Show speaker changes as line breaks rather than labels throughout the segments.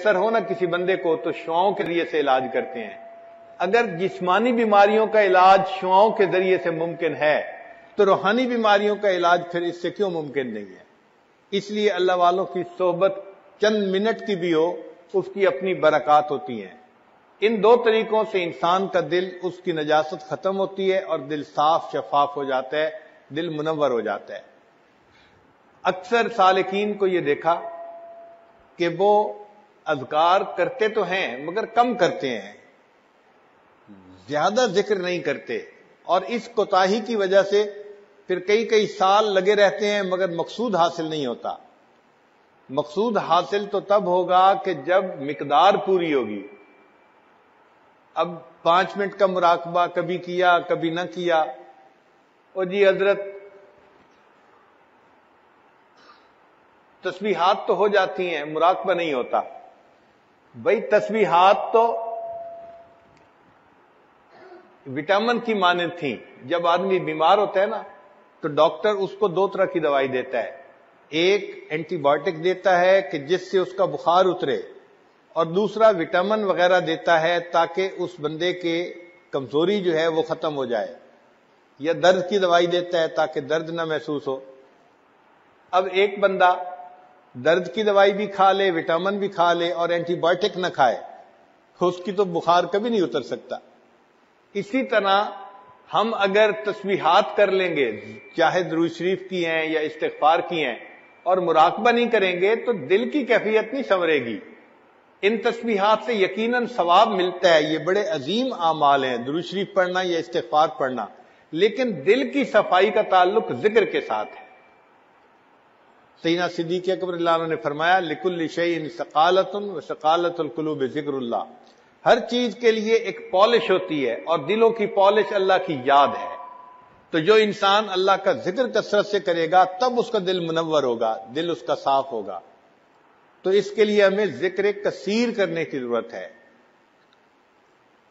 اکثر ہو نا کسی بندے کو تو شعاؤں کے ذریعے سے علاج کرتے ہیں. اگر جسمانی بیماریوں کا علاج شعاؤں کے ذریعے سے ممکن ہے تو روحانی بیماریوں کا علاج پھر اس سے کیوں ممکن نہیں ہے؟ اس لیے اللہ والوں کی صحبت چند منٹ کی بھی ہو اس کی اپنی برکات ہوتی ہیں. ان دو طریقوں سے انسان کا دل اس کی نجاست ختم ہوتی ہے اور دل صاف شفاف ہو جاتا ہے، دل منور ہو جاتا ہے. اکثر سالکین کو یہ دیکھا کہ وہ اذکار کرتے تو ہیں مگر کم کرتے ہیں، زیادہ ذکر نہیں کرتے، اور اس کوتاہی کی وجہ سے پھر کئی سال لگے رہتے ہیں مگر مقصود حاصل نہیں ہوتا. مقصود حاصل تو تب ہوگا کہ جب مقدار پوری ہوگی. اب 5 منٹ کا مراقبہ کبھی کیا کبھی نہ کیا، اور جی حضرت تسبیحات تو ہو جاتی ہیں مراقبہ نہیں ہوتا. بھئی تسبیحات تو وٹامن کی مانند تھیں. جب آدمی بیمار ہوتا ہے نا تو ڈاکٹر اس کو 2 طرح کی دوائی دیتا ہے. ایک اینٹی بایوٹک دیتا ہے کہ جس سے اس کا بخار اترے، اور دوسرا وٹامن وغیرہ دیتا ہے تاکہ اس بندے کے کمزوری جو ہے وہ ختم ہو جائے، یا درد کی دوائی دیتا ہے تاکہ درد نہ محسوس ہو. اب ایک بندہ درد کی دوائی بھی کھا لے، وٹامن بھی کھا لے اور اینٹی بایوٹک نہ کھائے، اس کی تو بخار کبھی نہیں اتر سکتا. اسی طرح ہم اگر تسبیحات کر لیں گے، چاہے درود شریف کی ہیں یا استغفار کی ہیں، اور مراقبہ نہیں کریں گے تو دل کی کیفیت نہیں سنورے گی. ان تسبیحات سے یقیناً ثواب ملتا ہے، یہ بڑے عظیم اعمال ہیں درود شریف پڑھنا یا استغفار پڑھنا، لیکن دل کی صفائی کا تعلق ذکر کے ساتھ ہے. سیدنا صدیق اکبر اللہ عنہ نے فرمایا لِكُلِّ شَيْءٍ ثَقَالَةٌ وَثَقَالَةُ الْقُلُوبِ ذِكْرُ اللَّهِ. ہر چیز کے لیے ایک پالش ہوتی ہے، اور دلوں کی پالش اللہ کی یاد ہے. تو جو انسان اللہ کا ذکر کثرت سے کرے گا تب اس کا دل منور ہوگا، دل اس کا صاف ہوگا. تو اس کے لیے ہمیں ذکر کثیر کرنے کی ضرورت ہے،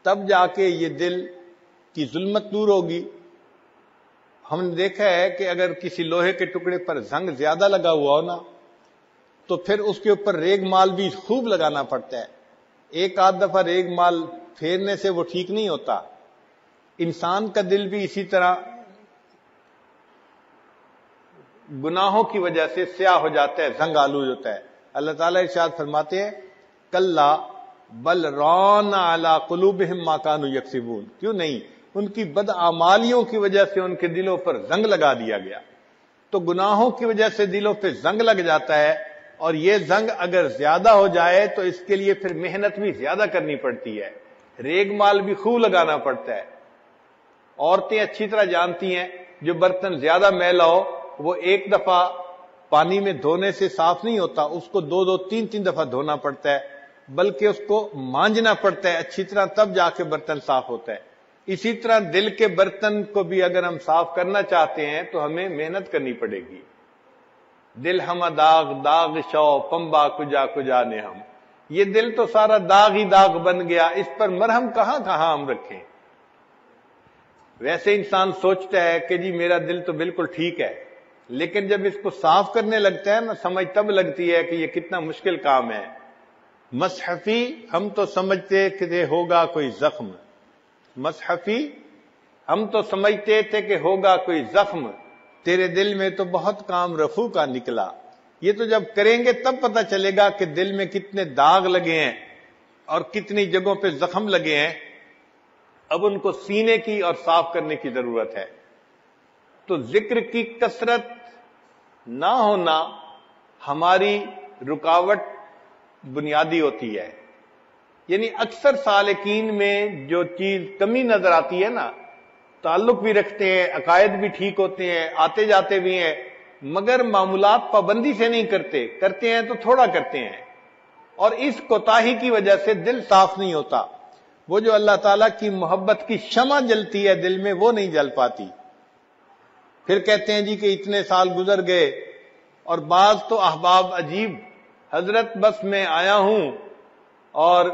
تب جا کے یہ دل کی ظلمت دور ہوگی. ہم نے دیکھا ہے کہ اگر کسی لوہے کے ٹکڑے پر زنگ زیادہ لگا ہوا ہو نا تو پھر اس کے اوپر ریگ مال بھی خوب لگانا پڑتا ہے. ایک آدھ دفعہ ریگ مال پھیرنے سے وہ ٹھیک نہیں ہوتا. انسان کا دل بھی اسی طرح گناہوں کی وجہ سے سیاہ ہو جاتا ہے، زنگ آلود ہوتا ہے. اللہ تعالیٰ ارشاد فرماتے ہیں کلا بل ران علی قلوبہم ما کانوا یکسبون. کیوں نہیں، ان کی بدعمالیوں کی وجہ سے ان کے دلوں پر زنگ لگا دیا گیا. تو گناہوں کی وجہ سے دلوں پہ زنگ لگ جاتا ہے، اور یہ زنگ اگر زیادہ ہو جائے تو اس کے لیے پھر محنت بھی زیادہ کرنی پڑتی ہے، ریگ مال بھی خوب لگانا پڑتا ہے. عورتیں اچھی طرح جانتی ہیں جو برتن زیادہ میلا ہو وہ ایک دفعہ پانی میں دھونے سے صاف نہیں ہوتا، اس کو 2 3 دفعہ دھونا پڑتا ہے، بلکہ اس کو مانجنا پڑتا ہے اچھی طرح، تب جا کے برتن صاف ہوتا ہے. اسی طرح دل کے برتن کو بھی اگر ہم صاف کرنا چاہتے ہیں تو ہمیں محنت کرنی پڑے گی. دل ہم داغ داغ شو پمبا کجا کجا نے ہم. یہ دل تو سارا داغ ہی داغ بن گیا، اس پر مرہم کہاں کہاں ہم رکھیں. ویسے انسان سوچتا ہے کہ جی میرا دل تو بالکل ٹھیک ہے، لیکن جب اس کو صاف کرنے لگتا ہے نا سمجھ تب لگتی ہے کہ یہ کتنا مشکل کام ہے. مصحفی ہم تو سمجھتے کہ ہوگا کوئی زخم، مصحفی ہم تو سمجھتے تھے کہ ہوگا کوئی زخم، تیرے دل میں تو بہت کام رفو کا نکلا. یہ تو جب کریں گے تب پتہ چلے گا کہ دل میں کتنے داغ لگے ہیں اور کتنی جگہوں پہ زخم لگے ہیں. اب ان کو سینے کی اور صاف کرنے کی ضرورت ہے. تو ذکر کی کثرت نہ ہونا ہماری رکاوٹ بنیادی ہوتی ہے. یعنی اکثر سالکین میں جو چیز کمی نظر آتی ہے نا، تعلق بھی رکھتے ہیں، عقائد بھی ٹھیک ہوتے ہیں، آتے جاتے بھی ہیں، مگر معمولات پابندی سے نہیں کرتے ہیں تو تھوڑا کرتے ہیں، اور اس کوتاہی کی وجہ سے دل صاف نہیں ہوتا. وہ جو اللہ تعالیٰ کی محبت کی شمع جلتی ہے دل میں وہ نہیں جل پاتی. پھر کہتے ہیں جی کہ اتنے سال گزر گئے، اور بعض تو احباب عجیب، حضرت بس میں آیا ہوں اور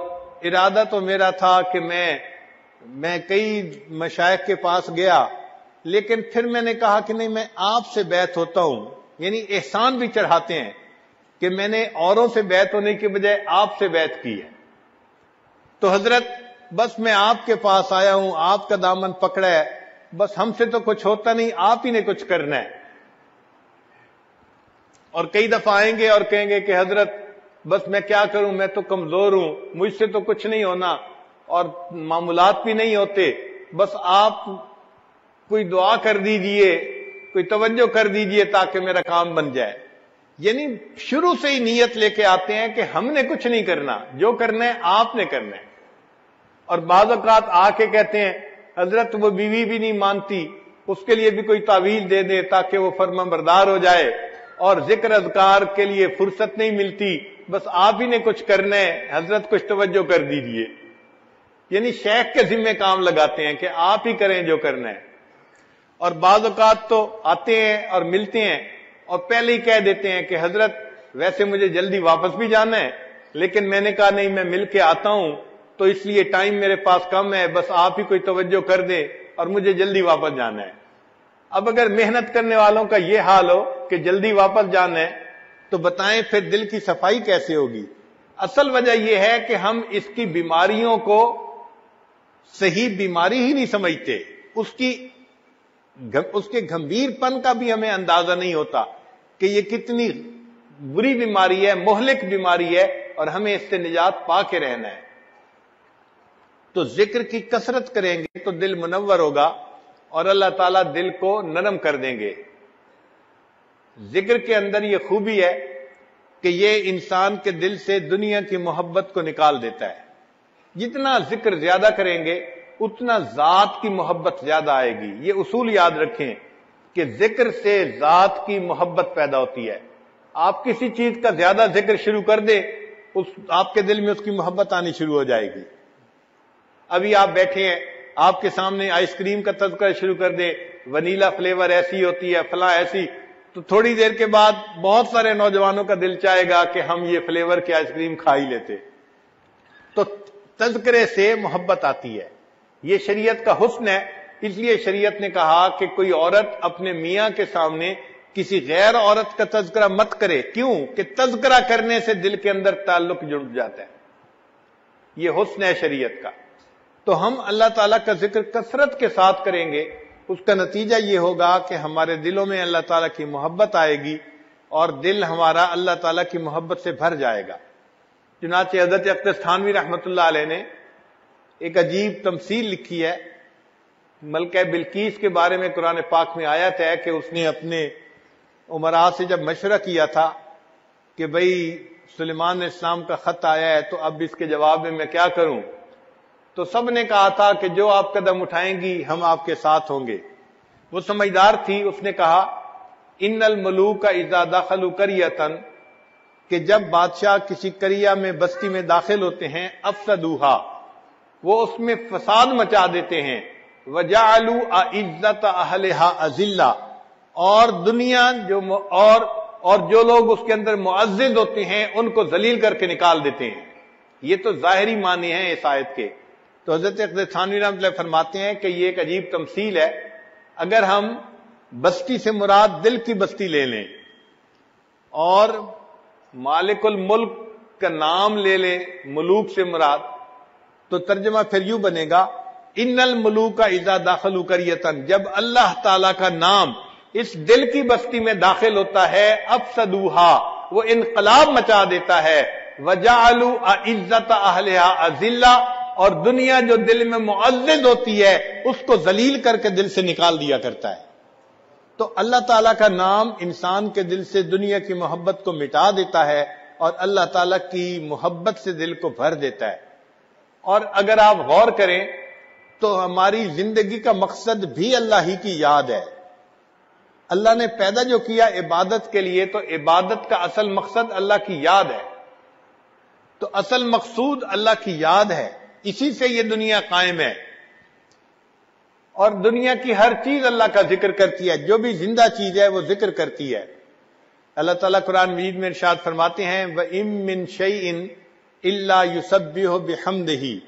ارادہ تو میرا تھا کہ میں کئی مشائخ کے پاس گیا، لیکن پھر میں نے کہا کہ نہیں میں آپ سے بیعت ہوتا ہوں. یعنی احسان بھی چڑھاتے ہیں. کہ میں نے اوروں سے بیعت ہونے کے بجائے آپ سے بیعت کی ہے. تو حضرت بس میں آپ کے پاس آیا ہوں، آپ کا دامن پکڑا ہے، بس ہم سے تو کچھ ہوتا نہیں، آپ ہی نے کچھ کرنا ہے. اور کئی دفعہ آئیں گے اور کہیں گے کہ حضرت بس میں کیا کروں، میں تو کمزور ہوں، مجھ سے تو کچھ نہیں ہونا اور معاملات بھی نہیں ہوتے، بس آپ کوئی دعا کر دیجئے، کوئی توجہ کر دیجئے تاکہ میرا کام بن جائے. یعنی شروع سے ہی نیت لے کے آتے ہیں کہ ہم نے کچھ نہیں کرنا، جو کرنا ہے آپ نے کرنا ہے. اور بعض اوقات آ کے کہتے ہیں حضرت وہ بیوی بھی نہیں مانتی، اس کے لیے بھی کوئی تعویل دے دیں تاکہ وہ فرما بردار ہو جائے، اور ذکر اذکار کے لیے فرصت نہیں ملتی، بس آپ ہی نے کچھ کرنا ہے، حضرت کچھ توجہ کر دیجئے. یعنی شیخ کے ذمہ کام لگاتے ہیں کہ آپ ہی کریں جو کرنا ہے. اور بعض اوقات تو آتے ہیں اور ملتے ہیں اور پہلے ہی کہہ دیتے ہیں کہ حضرت ویسے مجھے جلدی واپس بھی جانا ہے، لیکن میں نے کہا نہیں میں مل کے آتا ہوں، تو اس لیے ٹائم میرے پاس کم ہے، بس آپ ہی کوئی توجہ کر دیں اور مجھے جلدی واپس جانا ہے. اب اگر محنت کرنے والوں کا یہ حال ہو کہ جلدی واپس جانا ہے تو بتائیں پھر دل کی صفائی کیسے ہوگی؟ اصل وجہ یہ ہے کہ ہم اس کی بیماریوں کو صحیح بیماری ہی نہیں سمجھتے، اس کے گھمبیر پن کا بھی ہمیں اندازہ نہیں ہوتا کہ یہ کتنی بری بیماری ہے، مہلک بیماری ہے، اور ہمیں اس سے نجات پا کے رہنا ہے. تو ذکر کی کثرت کریں گے تو دل منور ہوگا اور اللہ تعالیٰ دل کو نرم کر دیں گے. ذکر کے اندر یہ خوبی ہے کہ یہ انسان کے دل سے دنیا کی محبت کو نکال دیتا ہے. جتنا ذکر زیادہ کریں گے اتنا ذات کی محبت زیادہ آئے گی. یہ اصول یاد رکھیں کہ ذکر سے ذات کی محبت پیدا ہوتی ہے. آپ کسی چیز کا زیادہ ذکر شروع کر دیں، آپ کے دل میں اس کی محبت آنی شروع ہو جائے گی. ابھی آپ بیٹھے ہیں، آپ کے سامنے آئس کریم کا تذکرہ شروع کر دیں، ونیلا فلیور ایسی ہوتی ہے، فلاں ایسی، تو تھوڑی دیر کے بعد بہت سارے نوجوانوں کا دل چاہے گا کہ ہم یہ فلیور کی آئس کریم کھا ہی لیتے. تو تذکرے سے محبت آتی ہے. یہ شریعت کا حسن ہے. اس لیے شریعت نے کہا کہ کوئی عورت اپنے میاں کے سامنے کسی غیر عورت کا تذکرہ مت کرے. کیوں؟ کہ تذکرہ کرنے سے دل کے اندر تعلق جڑ جاتا ہے. یہ حسن ہے شریعت کا. تو ہم اللہ تعالیٰ کا ذکر کثرت کے ساتھ کریں گے، اس کا نتیجہ یہ ہوگا کہ ہمارے دلوں میں اللہ تعالیٰ کی محبت آئے گی اور دل ہمارا اللہ تعالیٰ کی محبت سے بھر جائے گا. چنانچہ حضرت اقدس تھانوی رحمۃ اللہ علیہ نے ایک عجیب تمثیل لکھی ہے. ملکہ بلقیس کے بارے میں قرآن پاک میں آیت ہے کہ اس نے اپنے امراء سے جب مشورہ کیا تھا کہ بھئی سلیمان علیہ السلام کا خط آیا ہے تو اب اس کے جواب میں کیا کروں، تو سب نے کہا تھا کہ جو آپ قدم اٹھائیں گی ہم آپ کے ساتھ ہوں گے. وہ سمجھدار تھی، اس نے کہا ان الملوک اذا دخلوا قریۃ، کہ جب بادشاہ کسی قریہ میں بستی میں داخل ہوتے ہیں، افسدوہا، وہ اس میں فساد مچا دیتے ہیں، وجعلوا اعزت اہلھا اذلہ، اور دنیا اور جو لوگ اس کے اندر معزز ہوتے ہیں ان کو ذلیل کر کے نکال دیتے ہیں. یہ تو ظاہری معنی ہیں اس آیت کے. تو حضرت اقدس تھانوی رحمۃ اللہ فرماتے ہیں کہ یہ ایک عجیب تمثیل ہے. اگر ہم بستی سے مراد دل کی بستی لے لیں اور مالک الملک کا نام لے لیں ملوک سے مراد، تو ترجمہ پھر یوں بنے گا ان الملوک اذا دخلوا قریۃ، جب اللہ تعالی کا نام اس دل کی بستی میں داخل ہوتا ہے، افسدوہا، وہ انقلاب مچا دیتا ہے، وجعلوا اعزت اہلھا اذلہ، اور دنیا جو دل میں معزز ہوتی ہے اس کو ذلیل کر کے دل سے نکال دیا کرتا ہے. تو اللہ تعالیٰ کا نام انسان کے دل سے دنیا کی محبت کو مٹا دیتا ہے اور اللہ تعالیٰ کی محبت سے دل کو بھر دیتا ہے. اور اگر آپ غور کریں تو ہماری زندگی کا مقصد بھی اللہ ہی کی یاد ہے. اللہ نے پیدا جو کیا عبادت کے لیے، تو عبادت کا اصل مقصد اللہ کی یاد ہے. تو اصل مقصود اللہ کی یاد ہے، اسی سے یہ دنیا قائم ہے. اور دنیا کی ہر چیز اللہ کا ذکر کرتی ہے، جو بھی زندہ چیز ہے وہ ذکر کرتی ہے. اللہ تعالیٰ قرآن مجید میں ارشاد فرماتے ہیں وَإِن مِّن شَيْءٍ إِلَّا يُسَبِّحُ بِحَمْدِهِ،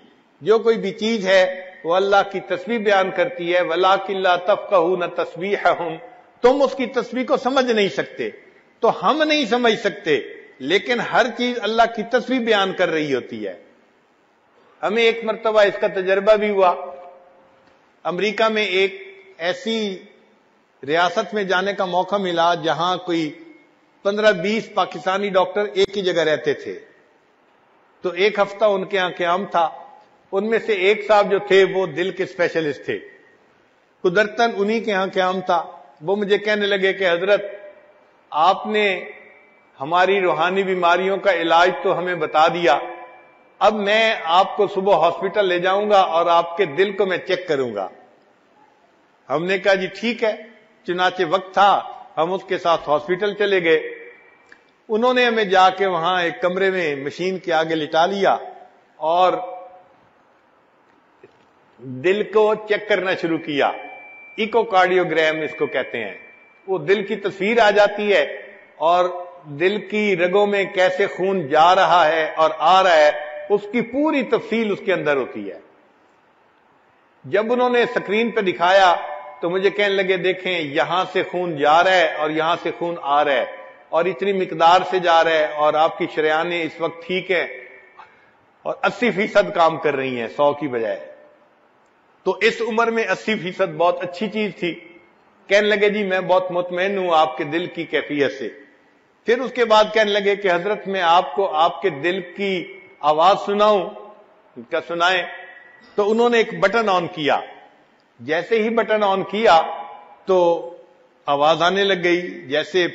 جو کوئی بھی چیز ہے وہ اللہ کی تسبیح بیان کرتی ہے. وَلَٰكِن لَّا تَفْقَهُونَ تَسْبِيحَهُمْ، تم اس کی تسبیح کو سمجھ نہیں سکتے. تو ہم نہیں سمجھ سکتے لیکن ہر چیز اللہ کی تصویر بیان کر رہی ہوتی ہے. ہمیں ایک مرتبہ اس کا تجربہ بھی ہوا. امریکہ میں ایک ایسی ریاست میں جانے کا موقع ملا جہاں کوئی 15-20 پاکستانی ڈاکٹر ایک ہی جگہ رہتے تھے. تو ایک ہفتہ ان کے یہاں قیام تھا. ان میں سے ایک صاحب جو تھے وہ دل کے اسپیشلسٹ تھے. قدرتاً انہی کے یہاں قیام تھا. وہ مجھے کہنے لگے کہ حضرت آپ نے ہماری روحانی بیماریوں کا علاج تو ہمیں بتا دیا, اب میں آپ کو صبح ہاسپٹل لے جاؤں گا اور آپ کے دل کو میں چیک کروں گا. ہم نے کہا جی ٹھیک ہے. چنانچہ وقت تھا, ہم اس کے ساتھ ہاسپٹل چلے گئے. انہوں نے ہمیں جا کے وہاں ایک کمرے میں مشین کے آگے لٹا لیا اور دل کو چیک کرنا شروع کیا. ایکو کارڈیوگرام اس کو کہتے ہیں. وہ دل کی تصویر آ جاتی ہے اور دل کی رگوں میں کیسے خون جا رہا ہے اور آ رہا ہے اس کی پوری تفصیل اس کے اندر ہوتی ہے. جب انہوں نے اسکرین پہ دکھایا تو مجھے کہنے لگے دیکھیں یہاں سے خون جا رہا ہے اور یہاں سے خون آ رہا ہے اور اتنی مقدار سے جا رہا ہے اور آپ کی شریانیں اس وقت ٹھیک ہیں اور 80% کام کر رہی ہیں 100 کی بجائے. تو اس عمر میں 80% بہت اچھی چیز تھی. کہنے لگے جی میں بہت مطمئن ہوں آپ کے دل کی کیفیت سے. پھر اس کے بعد کہنے لگے کہ حضرت میں آپ کو آپ کے دل کی آواز سناؤں. کیا سنائیں؟ تو انہوں نے ایک بٹن آن کیا. جیسے ہی بٹن آن کیا تو آواز آنے لگ گئی جیسے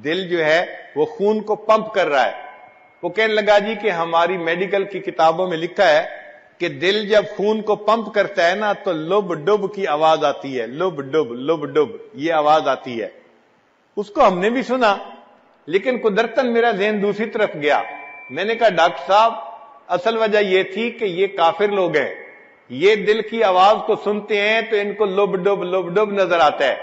دل جو ہے وہ خون کو پمپ کر رہا ہے. وہ کہنے لگا جی کہ ہماری میڈیکل کی کتابوں میں لکھا ہے کہ دل جب خون کو پمپ کرتا ہے نا تو لب ڈب کی آواز آتی ہے. لب ڈب یہ آواز آتی ہے. اس کو ہم نے بھی سنا لیکن قدرتاً میرا ذہن دوسری طرف گیا. میں نے کہا ڈاکٹر صاحب اصل وجہ یہ تھی کہ یہ کافر لوگ ہیں, یہ دل کی آواز کو سنتے ہیں تو ان کو لب ڈب نظر آتا ہے.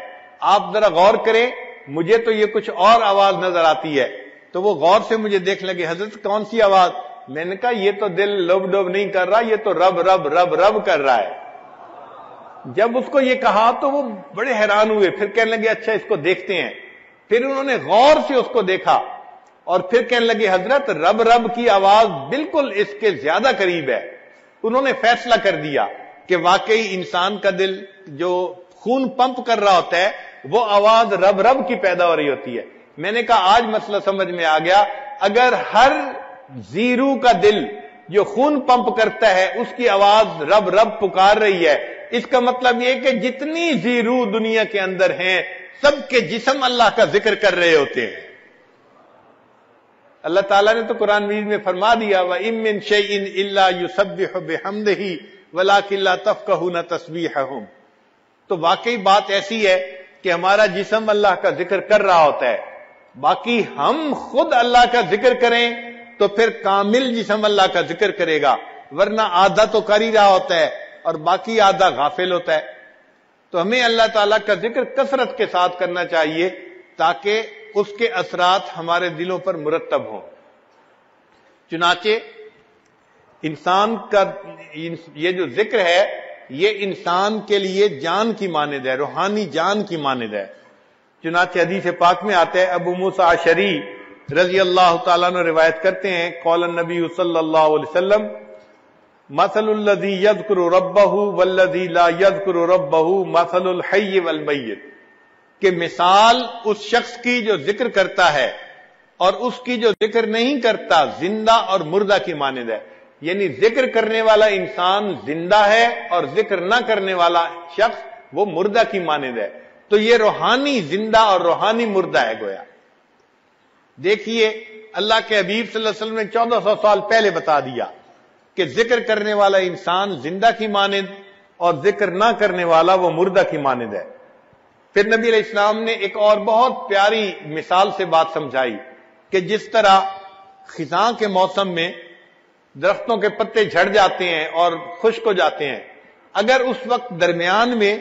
آپ ذرا غور کریں, مجھے تو یہ کچھ اور آواز نظر آتی ہے. تو وہ غور سے مجھے دیکھ لگے حضرت کون سی آواز؟ میں نے کہا یہ تو دل لب ڈب نہیں کر رہا, یہ تو رب رب رب رب کر رہا ہے. جب اس کو یہ کہا تو وہ بڑے حیران ہوئے. پھر کہنے لگے اچھا اس کو دیکھتے ہیں. پھر انہوں نے غور سے اس کو دیکھا اور پھر کہنے لگے حضرت رب رب کی آواز بالکل اس کے زیادہ قریب ہے. انہوں نے فیصلہ کر دیا کہ واقعی انسان کا دل جو خون پمپ کر رہا ہوتا ہے وہ آواز رب رب کی پیدا ہو رہی ہوتی ہے. میں نے کہا آج مسئلہ سمجھ میں آ گیا. اگر ہر زیرو کا دل جو خون پمپ کرتا ہے اس کی آواز رب رب پکار رہی ہے, اس کا مطلب یہ کہ جتنی زیرو دنیا کے اندر ہیں سب کے جسم اللہ کا ذکر کر رہے ہوتے ہیں. اللہ تعالیٰ نے تو قرآن مجید میں فرما دیا وَإِن مِّن شَيْءٍ إِلَّا يُسَبِّحُ بِحَمْدِهِ وَلَٰكِن لَّا تَفْقَهُونَ تَسْبِيحَهُمْ. تو واقعی بات ایسی ہے کہ ہمارا جسم اللہ کا ذکر کر رہا ہوتا ہے, باقی ہم خود اللہ کا ذکر کریں تو پھر کامل جسم اللہ کا ذکر کرے گا, ورنہ آدھا تو کر ہی رہا ہوتا ہے اور باقی آدھا غافل ہوتا ہے. تو ہمیں اللہ تعالیٰ کا ذکر کثرت کے ساتھ کرنا چاہیے تاکہ اس کے اثرات ہمارے دلوں پر مرتب ہوں. چنانچہ انسان کا یہ جو ذکر ہے یہ انسان کے لیے جان کی مانند ہے, روحانی جان کی مانند ہے. چنانچہ حدیث پاک میں آتا ہے, ابو موسیٰ اشعری رضی اللہ تعالیٰ عنہ روایت کرتے ہیں, قول النبی صلی اللہ علیہ وسلم مثل الذی یذکر ربہ والذی لا یذکر ربہ مثل الحی والمیت, کہ مثال اس شخص کی جو ذکر کرتا ہے اور اس کی جو ذکر نہیں کرتا زندہ اور مردہ کی مانند ہے. یعنی ذکر کرنے والا انسان زندہ ہے اور ذکر نہ کرنے والا شخص وہ مردہ کی مانند ہے. تو یہ روحانی زندہ اور روحانی مردہ ہے گویا. دیکھیے اللہ کے حبیب صلی اللہ علیہ وسلم نے 1400 سال پہلے بتا دیا کہ ذکر کرنے والا انسان زندہ کی مانند اور ذکر نہ کرنے والا وہ مردہ کی مانند ہے. پھر نبی علیہ السلام نے ایک اور بہت پیاری مثال سے بات سمجھائی کہ جس طرح خزاں کے موسم میں درختوں کے پتے جھڑ جاتے ہیں اور خشک ہو جاتے ہیں, اگر اس وقت درمیان میں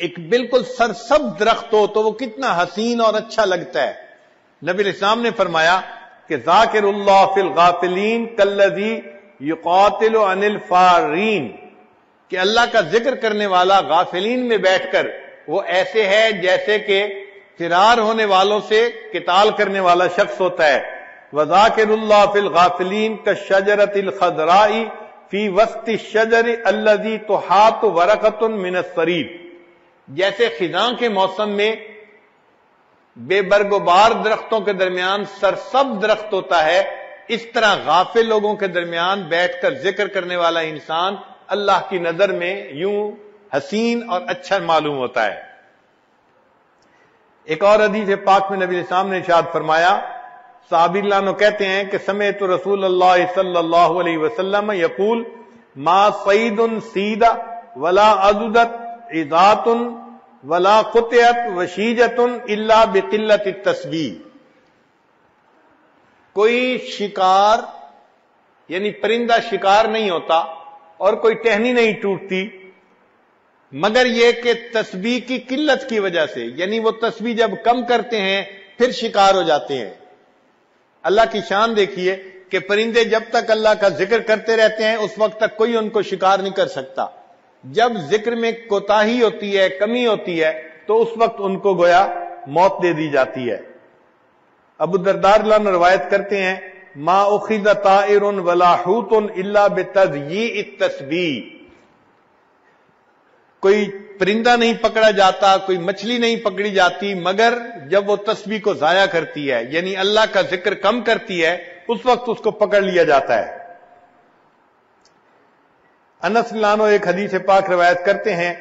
ایک بالکل سرسبز درخت ہو تو وہ کتنا حسین اور اچھا لگتا ہے. نبی علیہ السلام نے فرمایا کہ ذاکر اللہ فی الغافلین کالذی یقاتل عن الفارین, کہ اللہ کا ذکر کرنے والا غافلین میں بیٹھ کر وہ ایسے ہے جیسے کہ فرار ہونے والوں سے قتال کرنے والا شخص ہوتا ہے. وذاکر اللہ فی الغافلین کالشجرۃ الخضراء فی وسط الشجر الذی تحاط ورقۃ من الصریف. جیسے خزاں کے موسم میں بے برگ و بار درختوں کے درمیان سرسبز درخت ہوتا ہے، اس طرح غافل لوگوں کے درمیان بیٹھ کر ذکر کرنے والا انسان اللہ کی نظر میں یوں حسین اور اچھا معلوم ہوتا ہے. ایک اور حدیث پاک میں نبی السلام نے ارشاد فرمایا، صحابی اللہ عنہ کہتے ہیں کہ سمعت رسول اللہ صلی اللہ علیہ وسلم یقول ما صید سید ولا عضدت عضات ولا قطعت وشیجت الا بقلت التسبیح. کوئی شکار یعنی پرندہ شکار نہیں ہوتا اور کوئی ٹہنی نہیں ٹوٹتی مگر یہ کہ تسبیح کی قلت کی وجہ سے، یعنی وہ تسبیح جب کم کرتے ہیں پھر شکار ہو جاتے ہیں. اللہ کی شان دیکھیے کہ پرندے جب تک اللہ کا ذکر کرتے رہتے ہیں اس وقت تک کوئی ان کو شکار نہیں کر سکتا. جب ذکر میں کوتاہی ہوتی ہے، کمی ہوتی ہے، تو اس وقت ان کو گویا موت دے دی جاتی ہے. ابو الدرداء رضی اللہ عنہ روایت کرتے ہیں ما اخذ طائر ولا حوت الا بتضییع التسبیح. کوئی پرندہ نہیں پکڑا جاتا، کوئی مچھلی نہیں پکڑی جاتی مگر جب وہ تسبیح کو ضائع کرتی ہے، یعنی اللہ کا ذکر کم کرتی ہے، اس وقت اس کو پکڑ لیا جاتا ہے. انس رضی اللہ عنہ ایک حدیث پاک روایت کرتے ہیں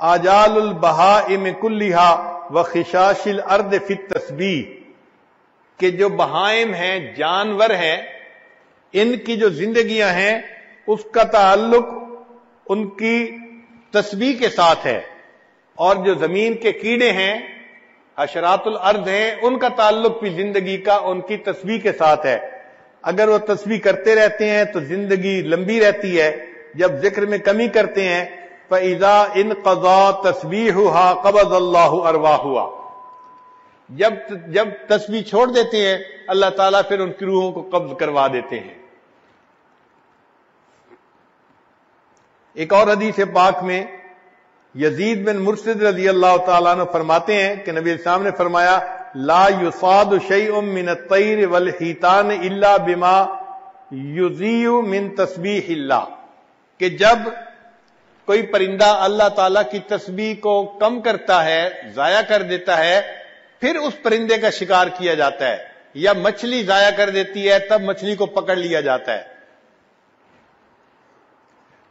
آجال البہائم کلھا وخشاش الارض فی التسبیح، کہ جو بہائم ہیں، جانور ہیں، ان کی جو زندگیاں ہیں اس کا تعلق ان کی تسبیح کے ساتھ ہے، اور جو زمین کے کیڑے ہیں، حشرات الارض ہیں، ان کا تعلق بھی زندگی کا ان کی تسبیح کے ساتھ ہے. اگر وہ تسبیح کرتے رہتے ہیں تو زندگی لمبی رہتی ہے، جب ذکر میں کمی کرتے ہیں فَإِذَا انْقَضَى تَسْبِيحُهَا قَبَضَ اللَّهُ أَرْوَاحُهَا. جب تسبیح چھوڑ دیتے ہیں اللہ تعالیٰ پھر ان کی روحوں کو قبض کروا دیتے ہیں. ایک اور حدیث پاک میں یزید بن مرشد رضی اللہ تعالیٰ عنہ فرماتے ہیں کہ نبی اسلام نے فرمایا لا یصاد شیء من الطیر والحیتان الا بما یضیع من تسبیح اللہ، کہ جب کوئی پرندہ اللہ تعالیٰ کی تسبیح کو کم کرتا ہے، ضائع کر دیتا ہے، پھر اس پرندے کا شکار کیا جاتا ہے، یا مچھلی ضائع کر دیتی ہے تب مچھلی کو پکڑ لیا جاتا ہے.